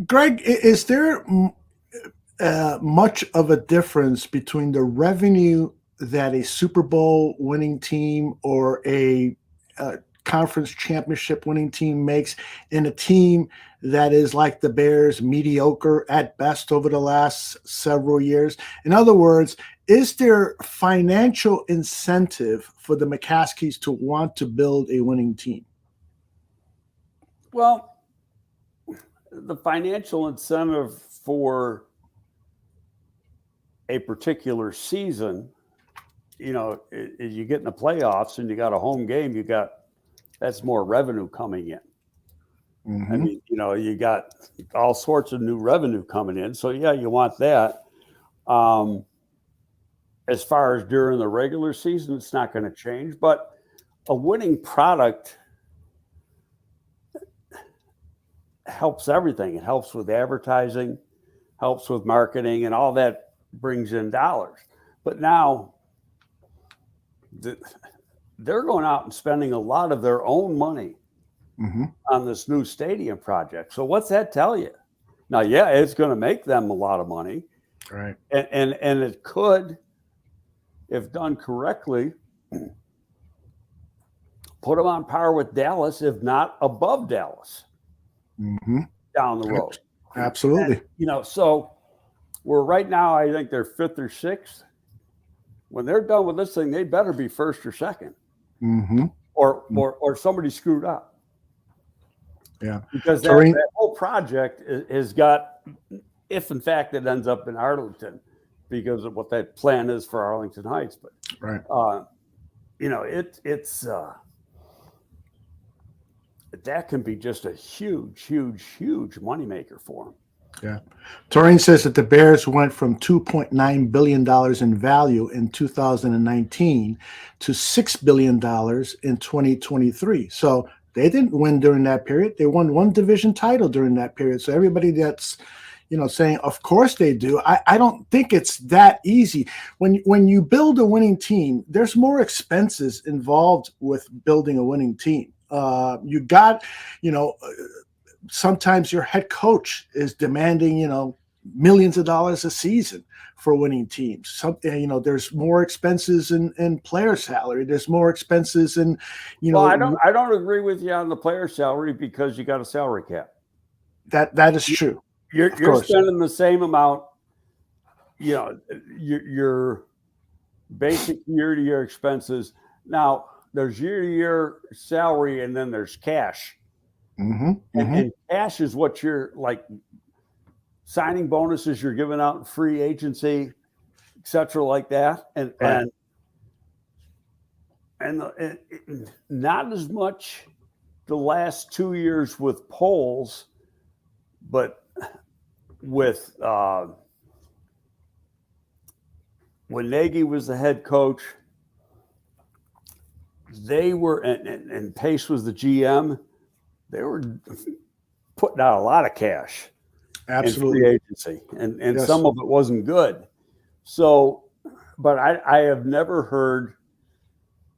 Greg, is there much of a difference between the revenue that a Super Bowl winning team or a conference championship winning team makes in a team that is like the Bears, mediocre at best over the last several years? In other words, is there financial incentive for the McCaskies to want to build a winning team? Well, the financial incentive for a particular season, you get in the playoffs and you got a home game, that's more revenue coming in. Mm-hmm. I mean, you got all sorts of new revenue coming in. So yeah, you want that. As far as during the regular season, it's not going to change, but a winning product helps everything. It helps with advertising, helps with marketing, and all that brings in dollars. But now they're going out and spending a lot of their own money mm-hmm. on this new stadium project. So what's that tell you? Now, yeah, it's going to make them a lot of money. Right. And it could, if done correctly, put them on par with Dallas, if not above Dallas, mm-hmm. down the road. Absolutely. And, so we're right now, I think they're 5th or 6th. When they're done with this thing, they better be 1st or 2nd, mm-hmm. or somebody screwed up. Yeah, because that whole project has got, if in fact it ends up in Arlington, because of what that plan is for Arlington Heights. But right, it's that can be just a huge moneymaker for them. Yeah. Toreen says that the Bears went from $2.9 billion in value in 2019 to $6 billion in 2023. So they didn't win during that period. They won one division title during that period. So everybody that's, saying, of course they do. I don't think it's that easy. When you build a winning team, there's more expenses involved with building a winning team. You got, sometimes your head coach is demanding, millions of dollars a season for winning teams. There's more expenses in player salary. There's more expenses in, Well, I don't agree with you on the player salary because you got a salary cap. That is true. You're spending the same amount. Your basic year-to-year expenses. Now there's year-to-year salary, and then there's cash. Mm-hmm. And cash is what you're like signing bonuses you're giving out in free agency, et cetera, like that. And not as much the last 2 years with polls, but with when Nagy was the head coach, they were, and Pace was the GM, they were putting out a lot of cash. Absolutely. In free agency, and yes. Some of it wasn't good. So, but I have never heard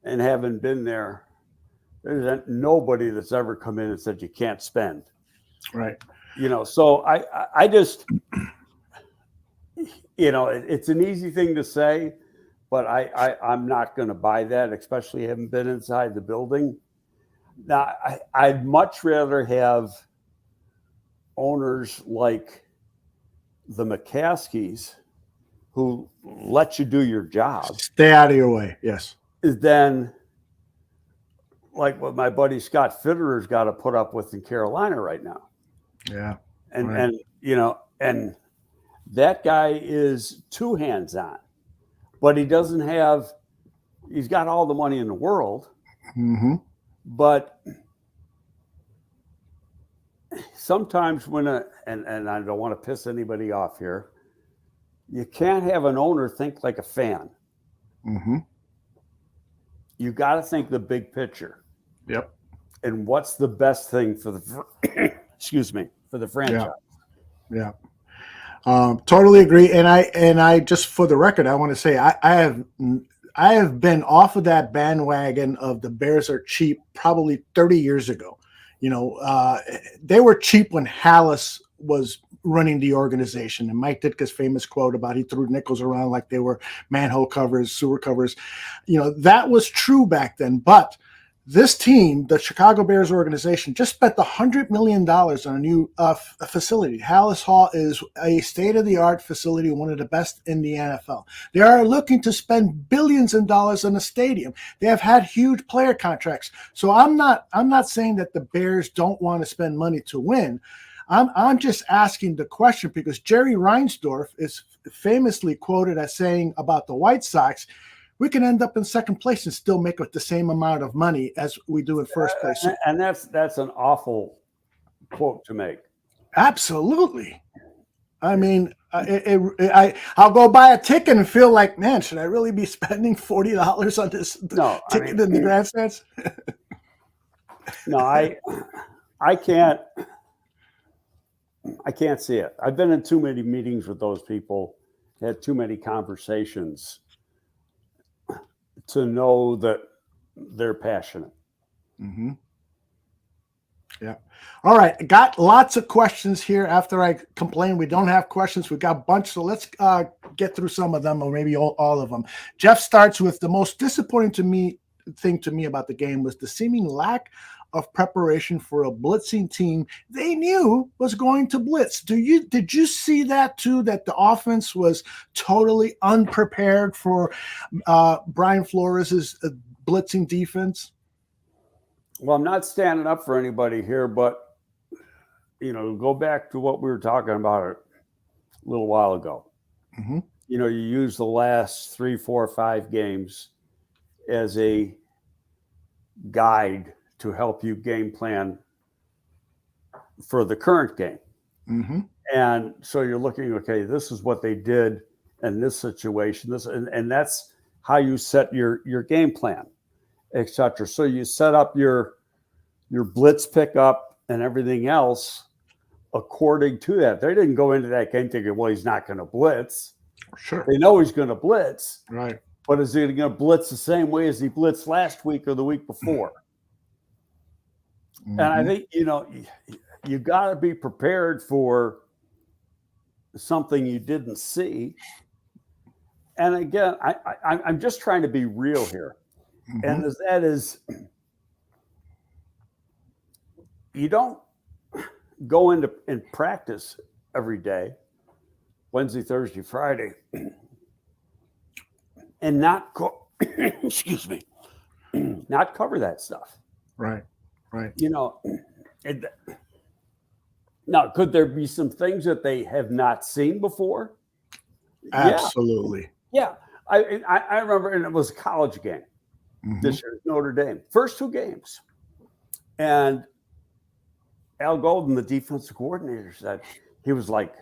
and having been there, there's nobody that's ever come in and said you can't spend. Right. So I just, it's an easy thing to say, but I'm not going to buy that, especially having been inside the building. Now, I'd much rather have owners like the McCaskies who let you do your job. Stay out of your way. Yes. Than like what my buddy Scott Fitterer's got to put up with in Carolina right now. Yeah. And that guy is too hands-on, but he's got all the money in the world. Mm-hmm. But sometimes and I don't want to piss anybody off here, you can't have an owner think like a fan. Mm-hmm. You got to think the big picture. Yep. And what's the best thing for the franchise? Yeah. Totally agree. And I just, for the record, I want to say I have been off of that bandwagon of the Bears are cheap probably 30 years ago. They were cheap when Hallis was running the organization, and Mike Ditka's famous quote about he threw nickels around like they were manhole covers, sewer covers. That was true back then. But this team, the Chicago Bears organization, just spent $100 million on a new facility. Hallis Hall is a state-of-the-art facility, one of the best in the NFL. They are looking to spend billions of dollars on a stadium. They have had huge player contracts. So I'm not saying that the Bears don't want to spend money to win. I'm just asking the question because Jerry Reinsdorf is famously quoted as saying about the White Sox, we can end up in second place and still make the same amount of money as we do in first place. And that's an awful quote to make. Absolutely. I mean, I'll go buy a ticket and feel like, man, should I really be spending $40 on this ticket in the grandstands? No, I can't see it. I've been in too many meetings with those people, had too many conversations to know that they're passionate. Mm-hmm. Yeah. All right. Got lots of questions here. After I complain we don't have questions, we got a bunch. So let's get through some of them, or maybe all of them. Jeff starts with the most disappointing thing to me about the game was the seeming lack of preparation for a blitzing team they knew was going to blitz. Did you see that too, that the offense was totally unprepared for Brian Flores' blitzing defense? Well, I'm not standing up for anybody here, but go back to what we were talking about a little while ago. Mm-hmm. You use the last 3, 4, 5 games as a guide to help you game plan for the current game. Mm-hmm. And so you're looking, okay, this is what they did in this situation, and that's how you set your game plan, etc. So you set up your blitz pickup and everything else according to that. They didn't go into that game thinking, well, he's not going to blitz. Sure. They know he's going to blitz. Right. But is he going to blitz the same way as he blitzed last week or the week before? Mm-hmm. And I think, you got to be prepared for something you didn't see. And again, I'm just trying to be real here. Mm-hmm. And that is, you don't go in practice every day, Wednesday, Thursday, Friday, and not excuse me, not cover that stuff. Right. Now, could there be some things that they have not seen before? Absolutely. Yeah. I remember, and it was a college game this year, Notre Dame. First 2 games. And Al Golden, the defensive coordinator, said, he was like,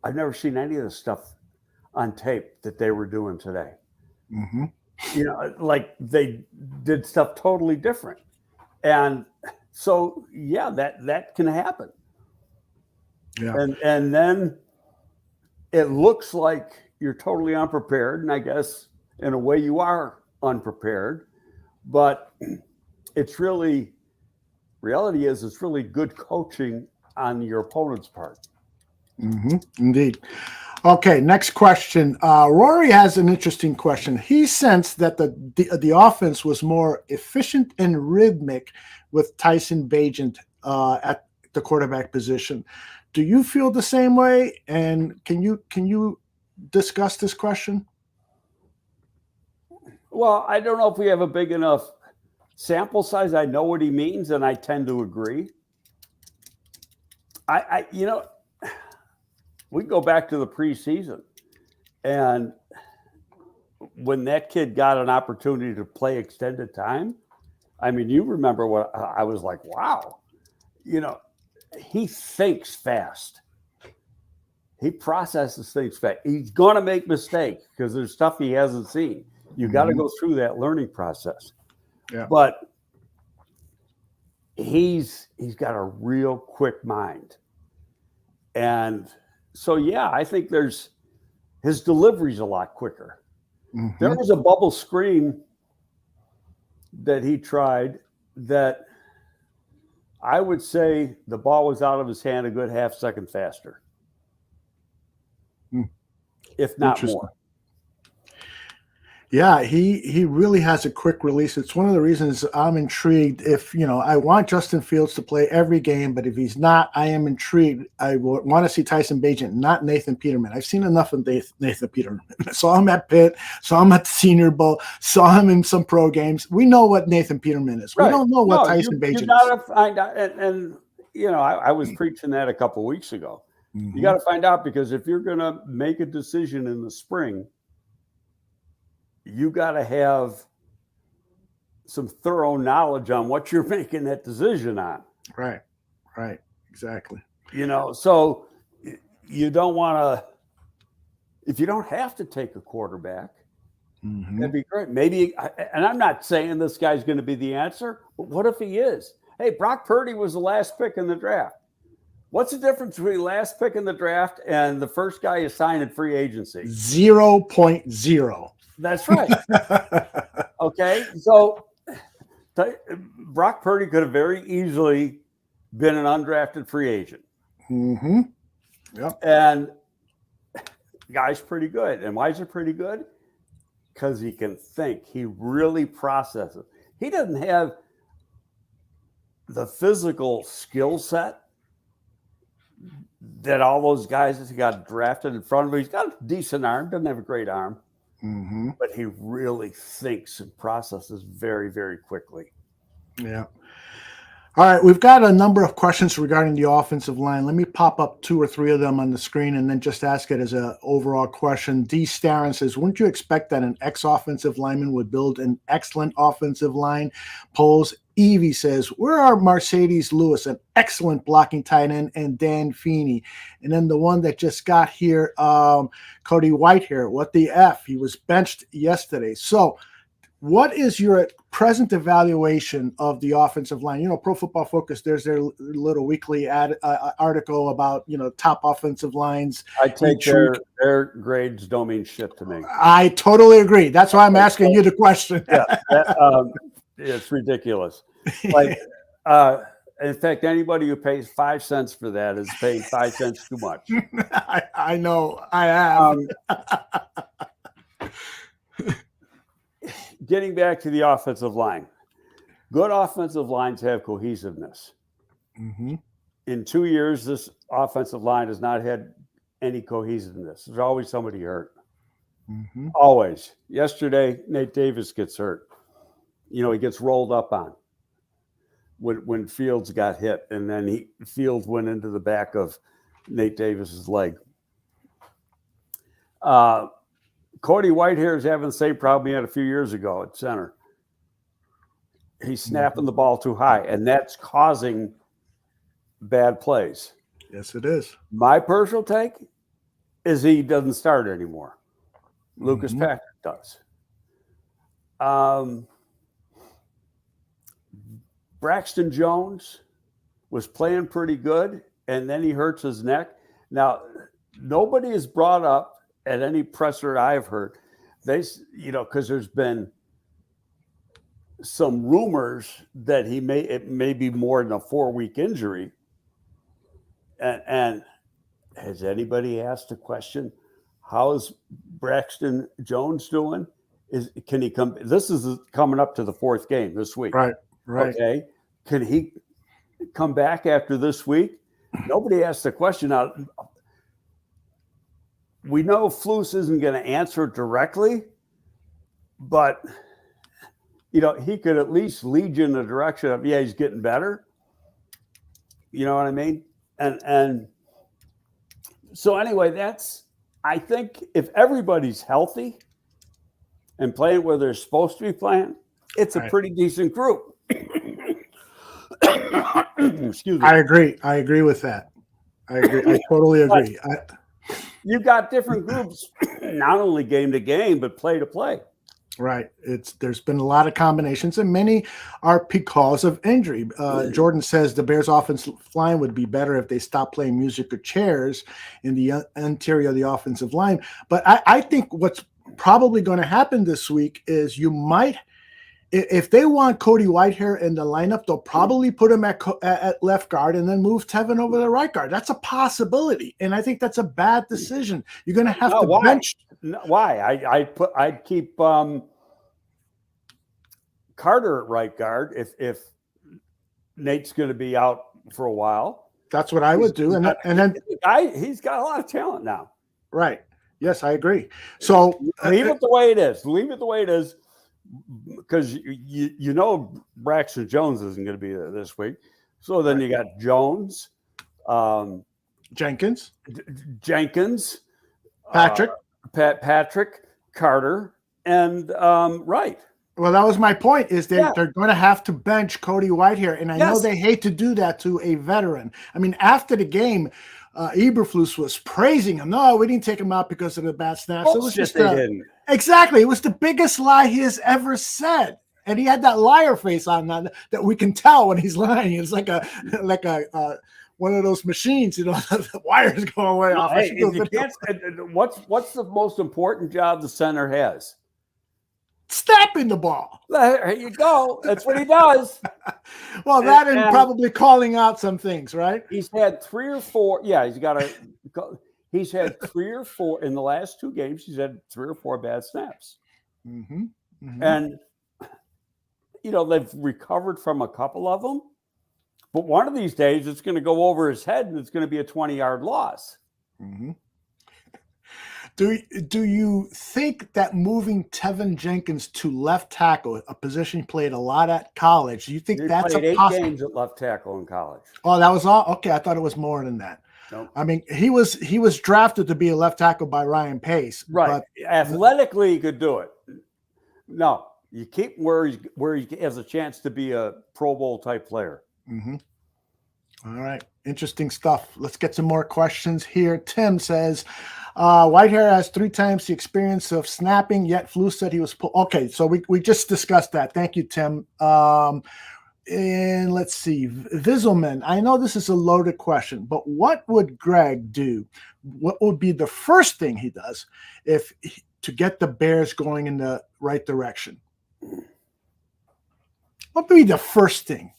I've never seen any of the stuff on tape that they were doing today. Mm-hmm. Like they did stuff totally different. And so, yeah, that can happen. Yeah. And then it looks like you're totally unprepared. And I guess in a way you are unprepared, but it's really, reality is it's really good coaching on your opponent's part. Indeed. Okay, next question. Rory has an interesting question. He sensed that the offense was more efficient and rhythmic with Tyson Bagent at the quarterback position. Do you feel the same way? And can you discuss this question? Well, I don't know if we have a big enough sample size. I know what he means, and I tend to agree. We go back to the preseason, and when that kid got an opportunity to play extended time, I mean, you remember what I was like, wow, he thinks fast. He processes things fast. He's going to make mistakes because there's stuff he hasn't seen. You got to go through that learning process. Yeah. But he's got a real quick mind. And so, yeah, I think his delivery's a lot quicker. There was a bubble screen that he tried that I would say the ball was out of his hand a good half second faster, if not more. Yeah, he really has a quick release. It's one of the reasons I'm intrigued. If I want Justin Fields to play every game, but if he's not, I am intrigued. I want to see Tyson Bagent, not Nathan Peterman. I've seen enough of Nathan Peterman. I saw him at Pitt, saw him at the Senior Bowl, saw him in some pro games. We know what Nathan Peterman is. Right. We don't know what Tyson Bagent is. You got to find out, and I was preaching that a couple of weeks ago. You got to find out, because if you're going to make a decision in the spring, you got to have some thorough knowledge on what you're making that decision on. Right, exactly. So you don't want to, if you don't have to take a quarterback, that'd be great. Maybe, and I'm not saying this guy's going to be the answer, but what if he is? Hey, Brock Purdy was the last pick in the draft. What's the difference between last pick in the draft and the first guy you signed in free agency? 0.0. That's right. Okay. So Brock Purdy could have very easily been an undrafted free agent. Yep. And guy's pretty good. And why is he pretty good? Because he can think. He really processes. He doesn't have the physical skill set that all those guys that got drafted in front of him. He's got a decent arm, doesn't have a great arm. But he really thinks and processes very, very quickly. Yeah. All right. We've got a number of questions regarding the offensive line. Let me pop up 2 or 3 of them on the screen and then just ask it as an overall question. D. Starin says, wouldn't you expect that an ex-offensive lineman would build an excellent offensive line? Polls. Evie says, where are Mercedes Lewis, an excellent blocking tight end, and Dan Feeney? And then the one that just got here, Cody Whitehair, what the F? He was benched yesterday. So what is your present evaluation of the offensive line? Pro Football Focus, there's their little weekly article about, top offensive lines. I take their grades don't mean shit to me. I totally agree. That's why I'm asking you the question. It's ridiculous. In fact, anybody who pays 5 cents for that is paying 5 cents too much. I know. I have. Getting back to the offensive line, good offensive lines have cohesiveness. In 2 years, this offensive line has not had any cohesiveness. There's always somebody hurt. Always. Yesterday, Nate Davis gets hurt. He gets rolled up on when Fields got hit, and then Fields went into the back of Nate Davis's leg. Cody Whitehair is having the same problem he had a few years ago at center. He's snapping the ball too high, and that's causing bad plays. Yes, it is. My personal take is he doesn't start anymore. Lucas Patrick does. Braxton Jones was playing pretty good, and then he hurts his neck. Now, nobody has brought up at any presser I've heard, because there's been some rumors that it may be more than a 4-week injury. And has anybody asked a question? How's Braxton Jones doing? Can he come? This is coming up to the 4th game this week. Right. Okay. Can he come back after this week? Nobody asked the question. Now, we know Flus isn't going to answer directly, but he could at least lead you in the direction of, he's getting better. You know what I mean? And so anyway, I think if everybody's healthy and playing where they're supposed to be playing, it's a pretty decent group. Excuse me. I agree with that. I agree. I totally agree. You've got different groups, not only game to game, but play to play. Right. There's been a lot of combinations, and many are because of injury. Jordan says the Bears' offensive line would be better if they stopped playing music or chairs in the interior of the offensive line. But I think what's probably going to happen this week is you might, if they want Cody Whitehair in the lineup, they'll probably put him at left guard and then move Tevin over to right guard. That's a possibility, and I think that's a bad decision. You're going to have to bench. Why? I'd keep Carter at right guard if Nate's going to be out for a while. That's what I would do, and then he's got a lot of talent now. Right. Yes, I agree. So leave it the way it is. Leave it the way it is. Because Braxton Jones isn't going to be there this week. So then you got Jones, Jenkins, Patrick, Carter, and Wright. Well, that was my point, is they're going to have to bench Cody Whitehair, and I know they hate to do that to a veteran. I mean, after the game, Eberflus was praising him. No, we didn't take him out because of the bad snaps. It was just exactly. It was the biggest lie he has ever said, and he had that liar face on that we can tell when he's lying. It's like a one of those machines, the wires going way off. Hey, what's the most important job the center has? Snapping the ball. There you go. That's what he does. Well, that and probably calling out some things, right? He's had 3 or 4. Yeah, he's had 3 or 4 in the last 2 games. He's had 3 or 4 bad snaps. Mm-hmm. Mm-hmm. And they've recovered from a couple of them. But one of these days, it's going to go over his head, and it's going to be a 20-yard loss. Mm-hmm. Do you think that moving Tevin Jenkins to left tackle, a position he played a lot at college, do you think that's a possibility? 8 games at left tackle in college. Oh, that was all? Okay, I thought it was more than that. Nope. I mean, he was drafted to be a left tackle by Ryan Pace. Right. But athletically, he could do it. No, you keep where he has a chance to be a Pro Bowl type player. Mm-hmm. All right. Interesting stuff. Let's get some more questions here. Tim says, Whitehair has 3 times the experience of snapping, yet Flus said he was okay, so we just discussed that. Thank you, Tim. And let's see. Vizelman, I know this is a loaded question, but what would Greg do? What would be the first thing he does to get the Bears going in the right direction? What would be the first thing?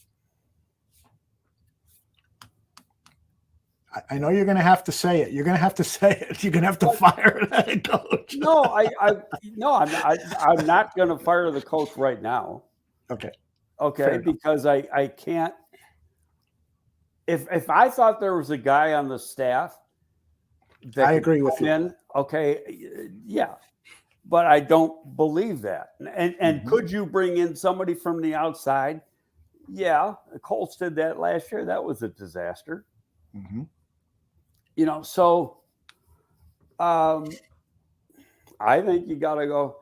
I know you're going to have to say it. You're going to have to say it. You're going to have to fire that coach. No, I'm not going to fire the coach right now. Okay, because I can't. If I thought there was a guy on the staff that I agree with you. Okay, yeah, but I don't believe that. And could you bring in somebody from the outside? Yeah, the Colts did that last year. That was a disaster. Mm-hmm. So I think you got to go.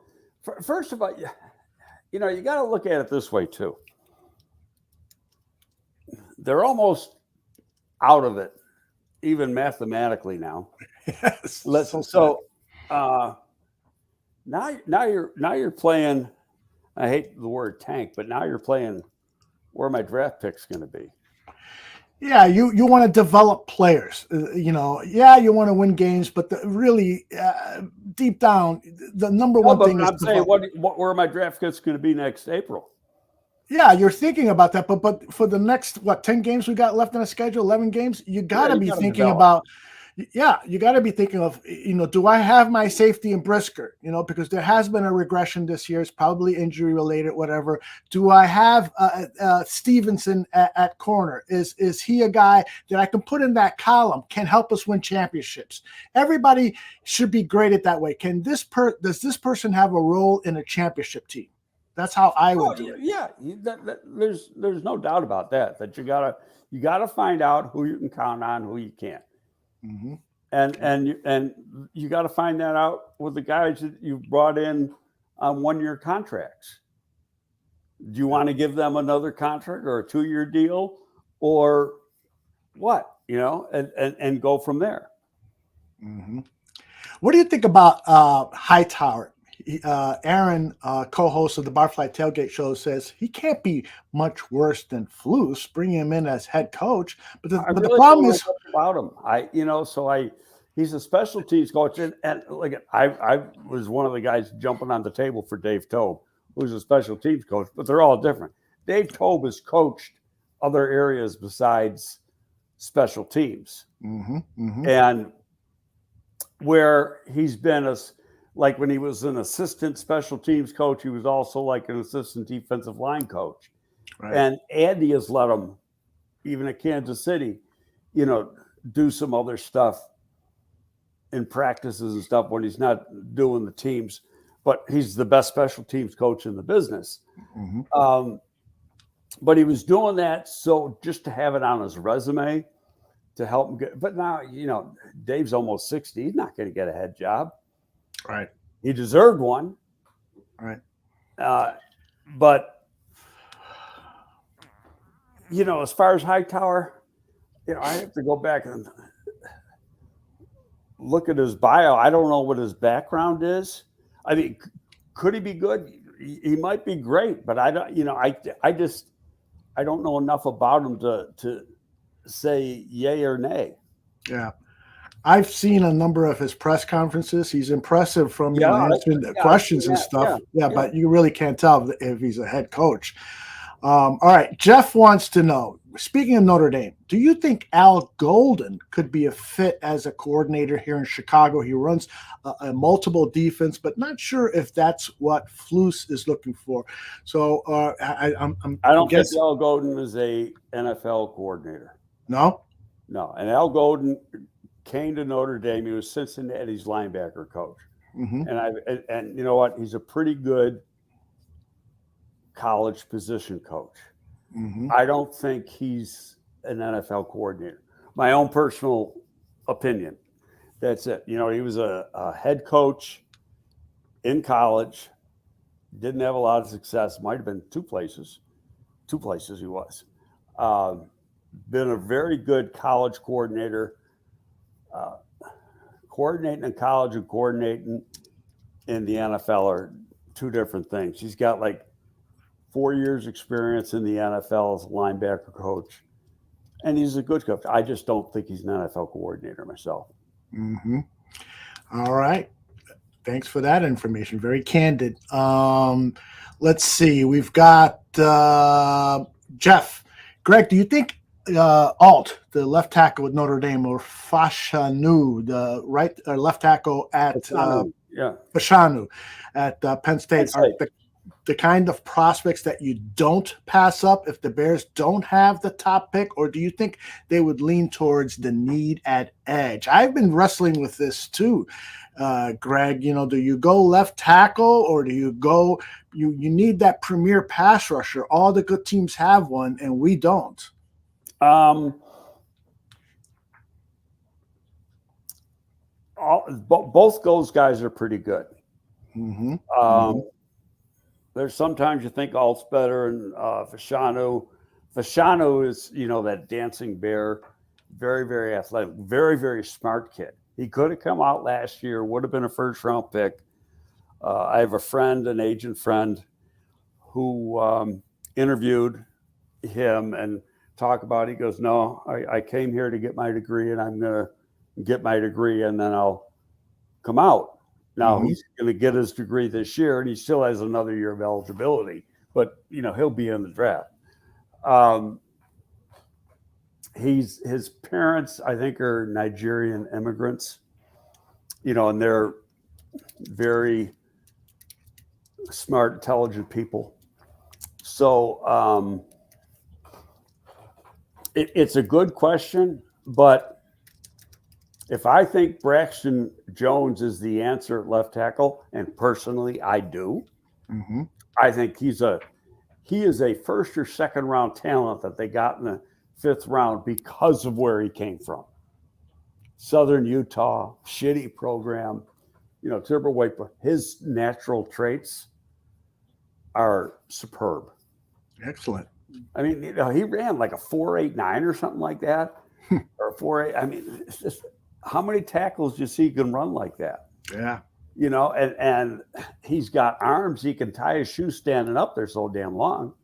First of all, you got to look at it this way too. They're almost out of it, even mathematically now. Yes. Now you're playing. I hate the word tank, but now you're playing where my draft pick's going to be. Yeah, you want to develop players. You want to win games, but really deep down, the number one thing is. I'm saying, where my draft pick's going to be next April? Yeah, you're thinking about that, but for the next 10 games we got left in the schedule, 11 games, you got to be thinking about. Yeah, you got to be thinking of, do I have my safety in Brisker? Because there has been a regression this year. It's probably injury related, whatever. Do I have Stevenson at corner? Is he a guy that I can put in that column, can help us win championships? Everybody should be graded that way. Does this person have a role in a championship team? That's how I would do it. Yeah, there's no doubt about that. That you gotta find out who you can count on, who you can't. Mm-hmm. And you got to find that out with the guys that you brought in on 1-year contracts. Do you want to give them another contract or a 2-year deal or what? And go from there. Mm-hmm. What do you think about Hightower? Aaron, co-host of the Barfly Tailgate Show, says he can't be much worse than Flus. Bring him in as head coach, but the problem is about him. He's a special teams coach, and like I was one of the guys jumping on the table for Dave Tobe, who's a special teams coach, but they're all different. Dave Tobe has coached other areas besides special teams, and where he's been like when he was an assistant special teams coach, he was also like an assistant defensive line coach. Right. And Andy has let him, even at Kansas City, do some other stuff in practices and stuff when he's not doing the teams. But he's the best special teams coach in the business. But he was doing that so just to have it on his resume to help him get. But now, Dave's almost 60. He's not going to get a head job. Right. He deserved one. Right. But, as far as Hightower, I have to go back and look at his bio. I don't know what his background is. I mean, could he be good? He might be great, but I don't, I don't know enough about him to say yay or nay. Yeah. I've seen a number of his press conferences. He's impressive from answering the questions and stuff. Yeah, but you really can't tell if he's a head coach. All right. Jeff wants to know, speaking of Notre Dame, do you think Al Golden could be a fit as a coordinator here in Chicago? He runs a multiple defense, but not sure if that's what Flus is looking for. So I don't think Al Golden is a NFL coordinator. No? No. And Al Golden came to Notre Dame. He was Cincinnati's linebacker coach. And you know what? He's a pretty good college position coach. I don't think he's an NFL coordinator. My own personal opinion. That's it. He was a head coach in college. Didn't have a lot of success. Might have been two places he was. Been a very good college coordinator. Coordinating in college and coordinating in the NFL are two different things. He's got like 4 years experience in the NFL as a linebacker coach, and he's a good coach. I just don't think he's an NFL coordinator myself. All right. Thanks for that information. Very candid. Let's see. We've got Jeff. Greg, do you think Alt, the left tackle with Notre Dame, or Fashanu, the right or left tackle at Fashanu at Penn State, are the kind of prospects that you don't pass up if the Bears don't have the top pick? Or do you think they would lean towards the need at edge? I've been wrestling with this too, Greg. Do you go left tackle, or do you go you need that premier pass rusher? All the good teams have one and we don't. Both those guys are pretty good. There's sometimes you think Alt's better, and Fashanu is, that dancing bear, very, very athletic, very, very smart kid. He could have come out last year, would have been a first-round pick. I have a friend, an agent friend, who interviewed him and talked about it. He goes, no, I came here to get my degree, and I'm going to get my degree, and then I'll come out. Now, he's going to get his degree this year, and he still has another year of eligibility but he'll be in the draft. His parents, I think, are Nigerian immigrants, and they're very smart, intelligent people. So it's a good question, but if I think Braxton Jones is the answer at left tackle, and personally I do, I think he is a first or second round talent that they got in the 5th round because of where he came from. Southern Utah, shitty program, Turbo White, but his natural traits are superb. Excellent. I mean, he ran like a 4.89 or something like that, or 4.8. I mean, it's just, how many tackles do you see can run like that? Yeah. And he's got arms. He can tie his shoe standing up there so damn long.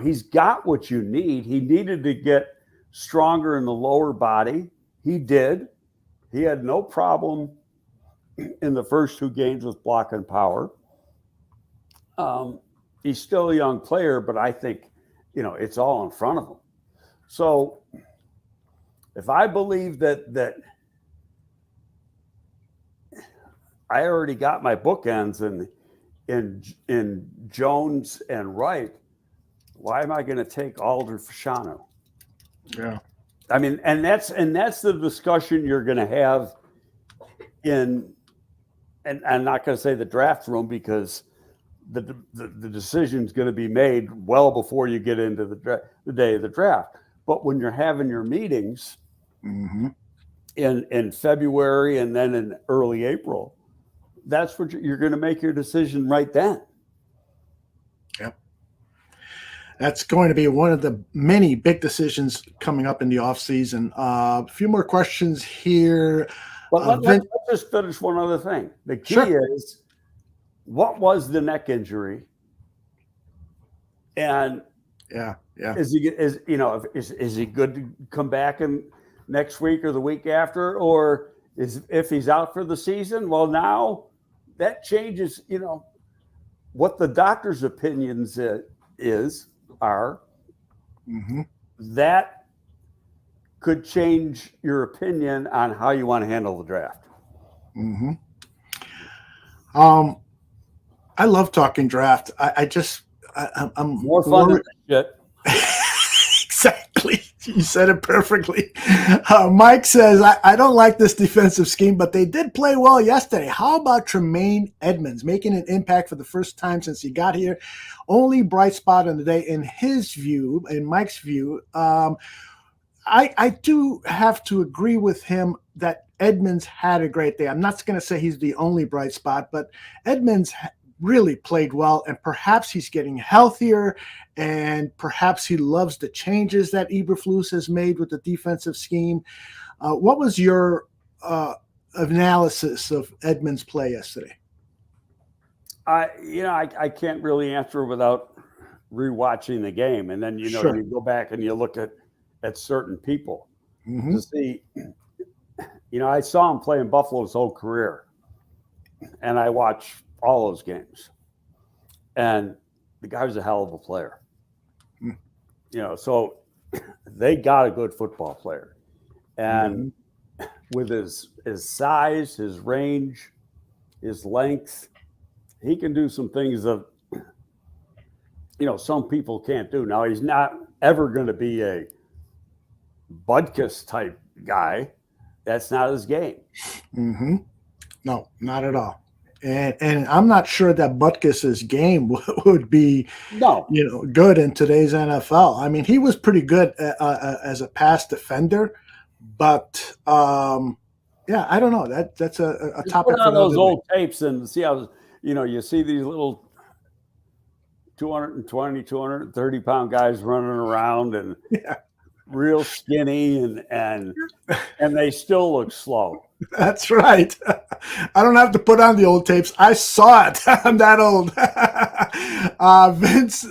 He's got what you need. He needed to get stronger in the lower body. He did. He had no problem in the first 2 games with blocking power. He's still a young player, but I think, it's all in front of him. So if I believe that I already got my bookends in Jones and Wright, why am I going to take Alder Fashanu? Yeah. I mean, and that's the discussion you're going to have and I'm not going to say the draft room, because the decision is going to be made well before you get into the day of the draft. But when you're having your meetings in February and then in early April, that's what you're going to make your decision right then. Yep. That's going to be one of the many big decisions coming up in the offseason. A few more questions here. But let's just finish one other thing. The key is, what was the neck injury? And is he good to come back in next week or the week after, or if he's out for the season? Well, now that changes, what the doctor's opinions are. That could change your opinion on how you want to handle the draft. I love talking draft. I'm more fun than shit. Exactly. You said it perfectly. Mike says, I don't like this defensive scheme, but they did play well yesterday. How about Tremaine Edmonds making an impact for the first time since he got here? Only bright spot in the day, in his view, in Mike's view. I do have to agree with him that Edmonds had a great day. I'm not going to say he's the only bright spot, but Edmonds really played well, and perhaps he's getting healthier, and perhaps he loves the changes that Eberflus has made with the defensive scheme. What was your analysis of Edmonds' play yesterday? I can't really answer without rewatching the game, and then you go back and you look at certain people to see. I saw him play in Buffalo's whole career, and I watched all those games, and the guy was a hell of a player. So they got a good football player, and with his size, his range, his length, he can do some things that some people can't do. Now, he's not ever going to be a Butkus type guy. That's not his game. No, not at all. And I'm not sure that Butkus's game would be good in today's NFL. I mean, he was pretty good as a pass defender, but I don't know. That's a topic put on those old tapes and see how you see these little 220, 230 pound guys running around and real skinny and they still look slow. That's right. I don't have to put on the old tapes. I saw it. I'm that old. Vince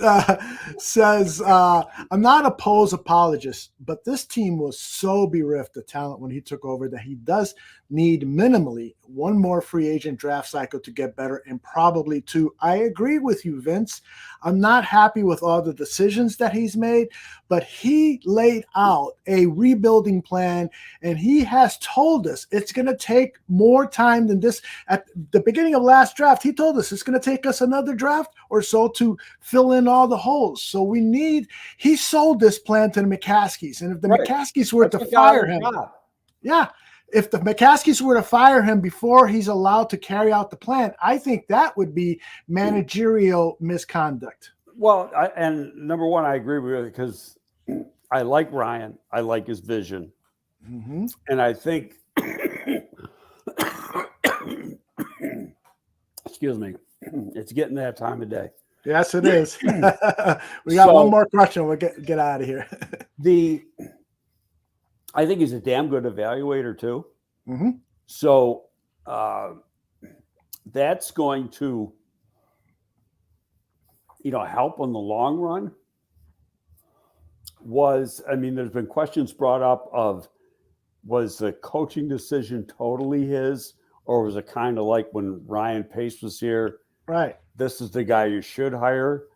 says, I'm not a Poles apologist, but this team was so bereft of talent when he took over that he does need minimally one more free agent draft cycle to get better, and probably two. I agree with you, Vince. I'm not happy with all the decisions that he's made, but he laid out a rebuilding plan, and he has told us it's going to take more time than this. At the beginning of last draft, he told us it's going to take us another draft or so to fill in all the holes. So he sold this plan to the McCaskies, and if the McCaskies were to fire him, if the McCaskies were to fire him before he's allowed to carry out the plan, I think that would be managerial misconduct. Well, and number one, I agree with you because I like Ryan. I like his vision. Mm-hmm. And I think, excuse me, it's getting that time of day. Yes, it is. We got one more question. We'll get out of here. I think he's a damn good evaluator too. Mm-hmm. So that's going to, help in the long run. There's been questions brought up of, was the coaching decision totally his, or was it kind of like when Ryan Pace was here? Right. This is the guy you should hire.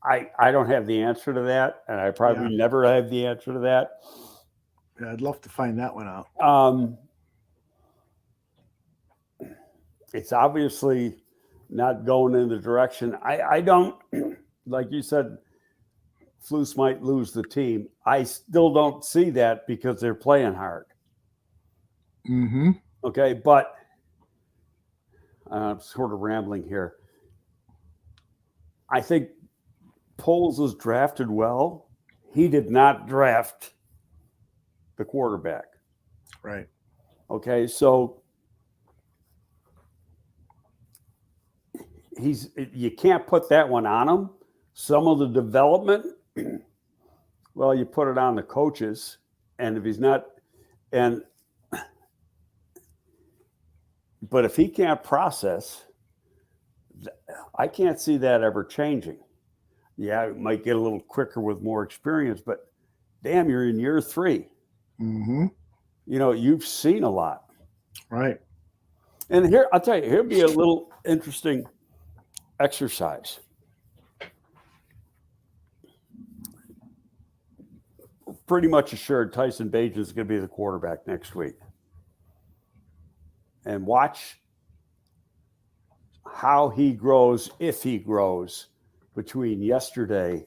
I don't have the answer to that, and I probably never have the answer to that. Yeah, I'd love to find that one out. It's obviously not going in the direction. I don't, like you said, Flus might lose the team. I still don't see that because they're playing hard. Mm-hmm. Okay, but I'm sort of rambling here. I think Poles was drafted well. He did not draft the quarterback. Right. Okay, so you can't put that one on him. Some of the development, well, you put it on the coaches, and if he's not, but if he can't process, I can't see that ever changing. Yeah, it might get a little quicker with more experience, but damn, you're in year 3. Mm-hmm. You've seen a lot. Right. And here, I'll tell you, here'd be a little interesting exercise. Pretty much assured Tyson Bagent is going to be the quarterback next week. And watch how he grows, if he grows, between yesterday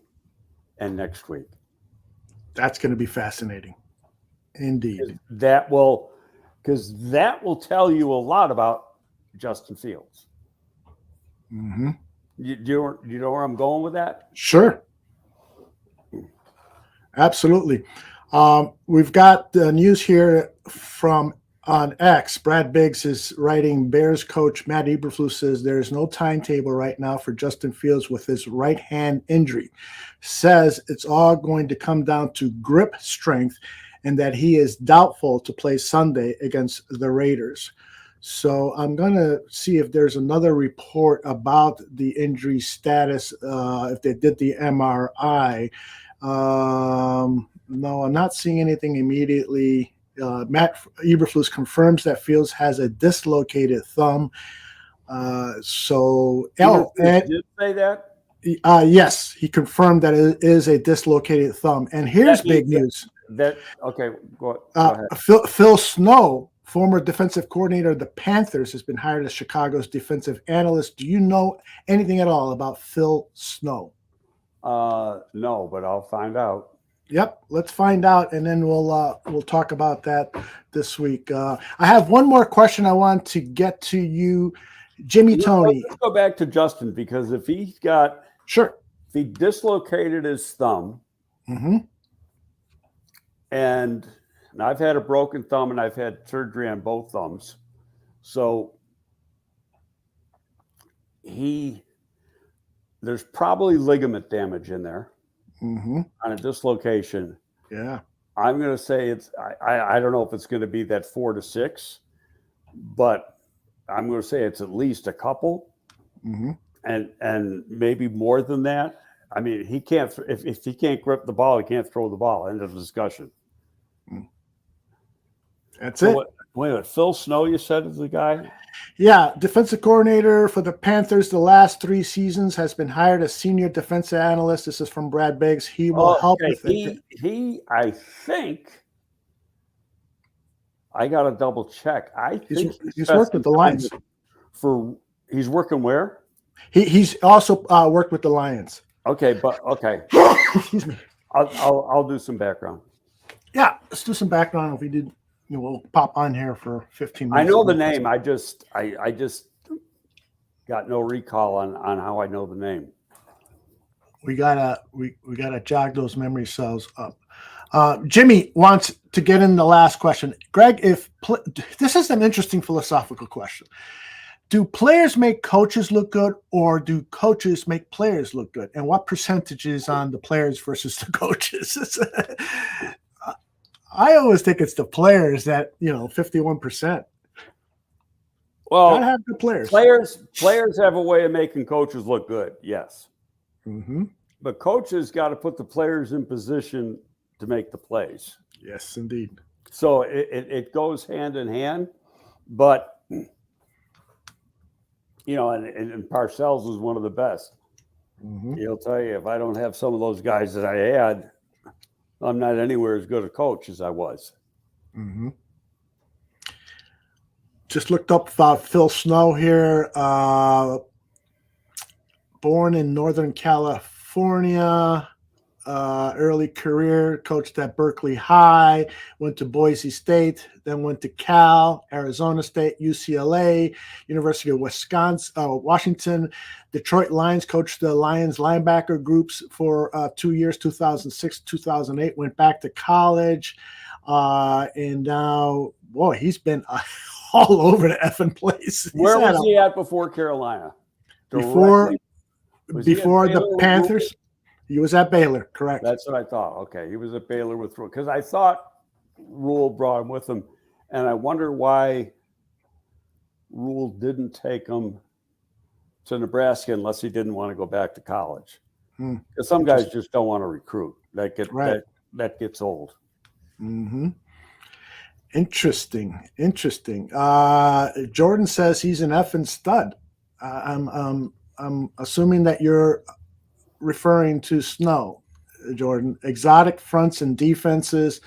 and next week. That's going to be fascinating. Indeed. Because that will tell you a lot about Justin Fields. Mm-hmm. You know where I'm going with that? Sure. Absolutely. We've got the news here from on X. Brad Biggs is writing, Bears coach Matt Eberflus says there is no timetable right now for Justin Fields with his right hand injury. Says it's all going to come down to grip strength and that he is doubtful to play Sunday against the Raiders. So I'm going to see if there's another report about the injury status, if they did the MRI. No, I'm not seeing anything immediately. Matt Eberflus confirms that Fields has a dislocated thumb. Did you say that? Yes, he confirmed that it is a dislocated thumb. And here's big news. Okay, go ahead. Phil Snow, former defensive coordinator of the Panthers, has been hired as Chicago's defensive analyst. Do you know anything at all about Phil Snow? No, but I'll find out. Yep, let's find out, and then we'll talk about that this week. I have one more question I want to get to you, Jimmy Tony. Let's go back to Justin, because if he dislocated his thumb, mm-hmm. and I've had a broken thumb and I've had surgery on both thumbs, so there's probably ligament damage in there. Mm-hmm. On a dislocation. Yeah. I'm going to say I don't know if it's going to be that 4 to 6, but I'm going to say it's at least a couple, Mm-hmm. and maybe more than that. I mean, he can't if he can't grip the ball, he can't throw the ball. End of discussion. That's it. Wait a minute, Phil Snow, you said is the guy? Yeah, defensive coordinator for the Panthers the last 3 seasons, has been hired as senior defensive analyst. This is from Brad Biggs. He will help with it. He, I think, I got to double check. I think he's worked with the Lions. He's working where? He's also worked with the Lions. Okay, okay. Excuse me. I'll do some background. Yeah, let's do some background. If we did, we'll pop on here for 15 minutes. I know the name. I just got no recall on how I know the name. We gotta jog those memory cells up. Jimmy wants to get in the last question. Greg, this is an interesting philosophical question. Do players make coaches look good, or do coaches make players look good? And what percentage is on the players versus the coaches? I always think it's the players that, 51%. Well, gotta have the players. Players have a way of making coaches look good, yes. Mm-hmm. But coaches got to put the players in position to make the plays. Yes, indeed. So it goes hand in hand, but and Parcells is one of the best. Mm-hmm. He'll tell you, if I don't have some of those guys that I had, I'm not anywhere as good a coach as I was. Mm-hmm. Just looked up Phil Snow here. Born in Northern California. Early career, coached at Berkeley High, went to Boise State, then went to Cal, Arizona State, UCLA, University of Washington, Detroit Lions, coached the Lions linebacker groups for 2 years, 2006, 2008, went back to college, and now, boy, he's been all over the effing place. Where was he at before Carolina? Before the Panthers? He was at Baylor, correct? That's what I thought. Okay, he was at Baylor with Rule, because I thought Rule brought him with him, and I wonder why Rule didn't take him to Nebraska unless he didn't want to go back to college. Because some guys just don't want to recruit. That gets old. Mm-hmm. Interesting. Jordan says he's an effing stud. I'm assuming that you're referring to Snow, Jordan. Exotic fronts and defenses.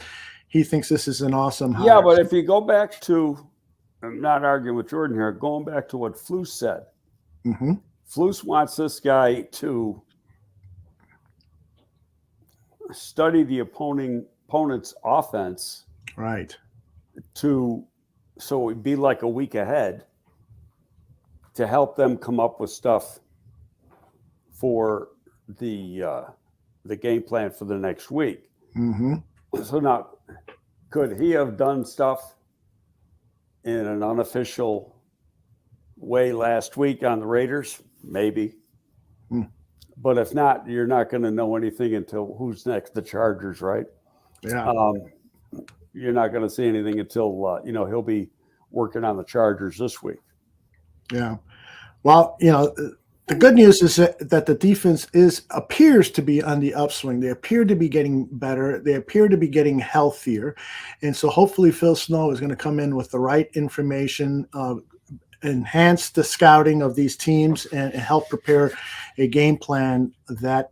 He thinks this is an awesome hire. Yeah, but if you go back to, I'm not arguing with Jordan here, going back to what Flus said. Mm-hmm. Flus wants this guy to study the opponent's offense. Right. So it would be like a week ahead to help them come up with stuff for the game plan for the next week. Mm-hmm. So now, could he have done stuff in an unofficial way last week on the Raiders? Maybe. But if not, you're not going to know anything until who's next, the Chargers, right? Yeah. You're not going to see anything until, he'll be working on the Chargers this week. Yeah. Well, the good news is that the defense appears to be on the upswing. They appear to be getting better. They appear to be getting healthier. And so hopefully Phil Snow is going to come in with the right information, enhance the scouting of these teams, and help prepare a game plan that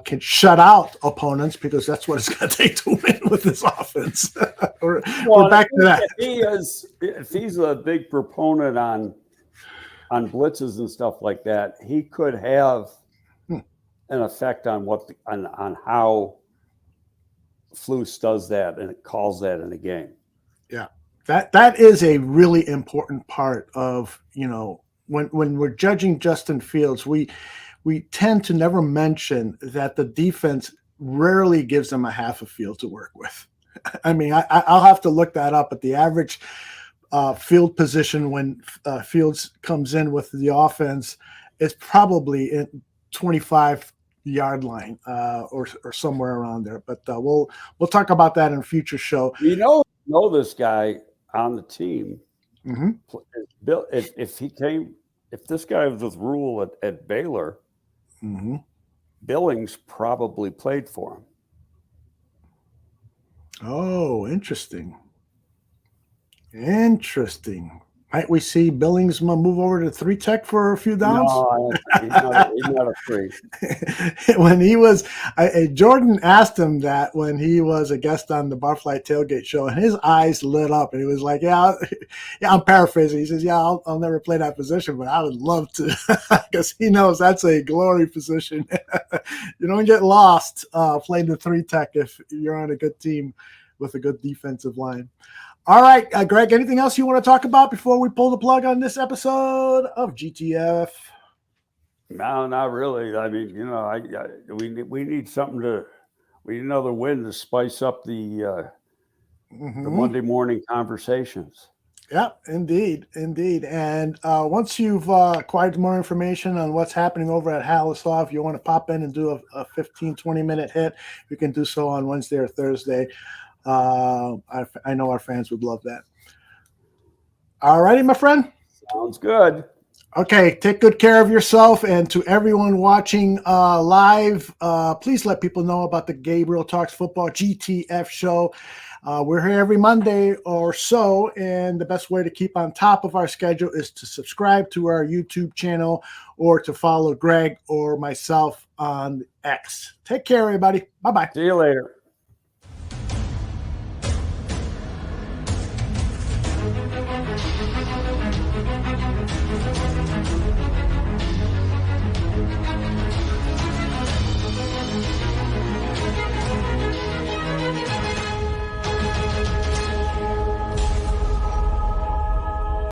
can shut out opponents, because that's what it's going to take to win with this offense. We're back to that. If he's a big proponent on blitzes and stuff like that, he could have an effect on on how Flus does that and it calls that in a game. Yeah, that is a really important part of, when we're judging Justin Fields, we tend to never mention that the defense rarely gives them a half a field to work with. I mean, I'll have to look that up, but the average field position when Fields comes in with the offense is probably in 25-yard line or somewhere around there. But we'll talk about that in a future show. You know this guy on the team Mm-hmm. Bill, if this guy was with Rule at Baylor, Mm-hmm. Billings probably played for him. Oh, interesting. Interesting. Might we see Billings move over to 3-tech for a few downs? No, he's not a freak. When he was, Jordan asked him that when he was a guest on the Barfly Tailgate show, and his eyes lit up, and he was like, "Yeah, I'm paraphrasing." He says, "Yeah, I'll never play that position, but I would love to," because he knows that's a glory position. You don't get lost playing the 3-tech if you're on a good team with a good defensive line. All right, Greg, anything else you want to talk about before we pull the plug on this episode of GTF? No, not really. I mean, we need something we need another win to spice up the Monday morning conversations. Yeah, indeed. And once you've acquired more information on what's happening over at Halislaw, if you want to pop in and do a 15, 20-minute hit, you can do so on Wednesday or Thursday. I know our fans would love that. All righty, my friend. Sounds good. Okay, take good care of yourself. And to everyone watching live, please let people know about the Gabriel Talks Football GTF show. We're here every Monday or so, and the best way to keep on top of our schedule is to subscribe to our YouTube channel or to follow Greg or myself on X. Take care, everybody. Bye-bye. See you later.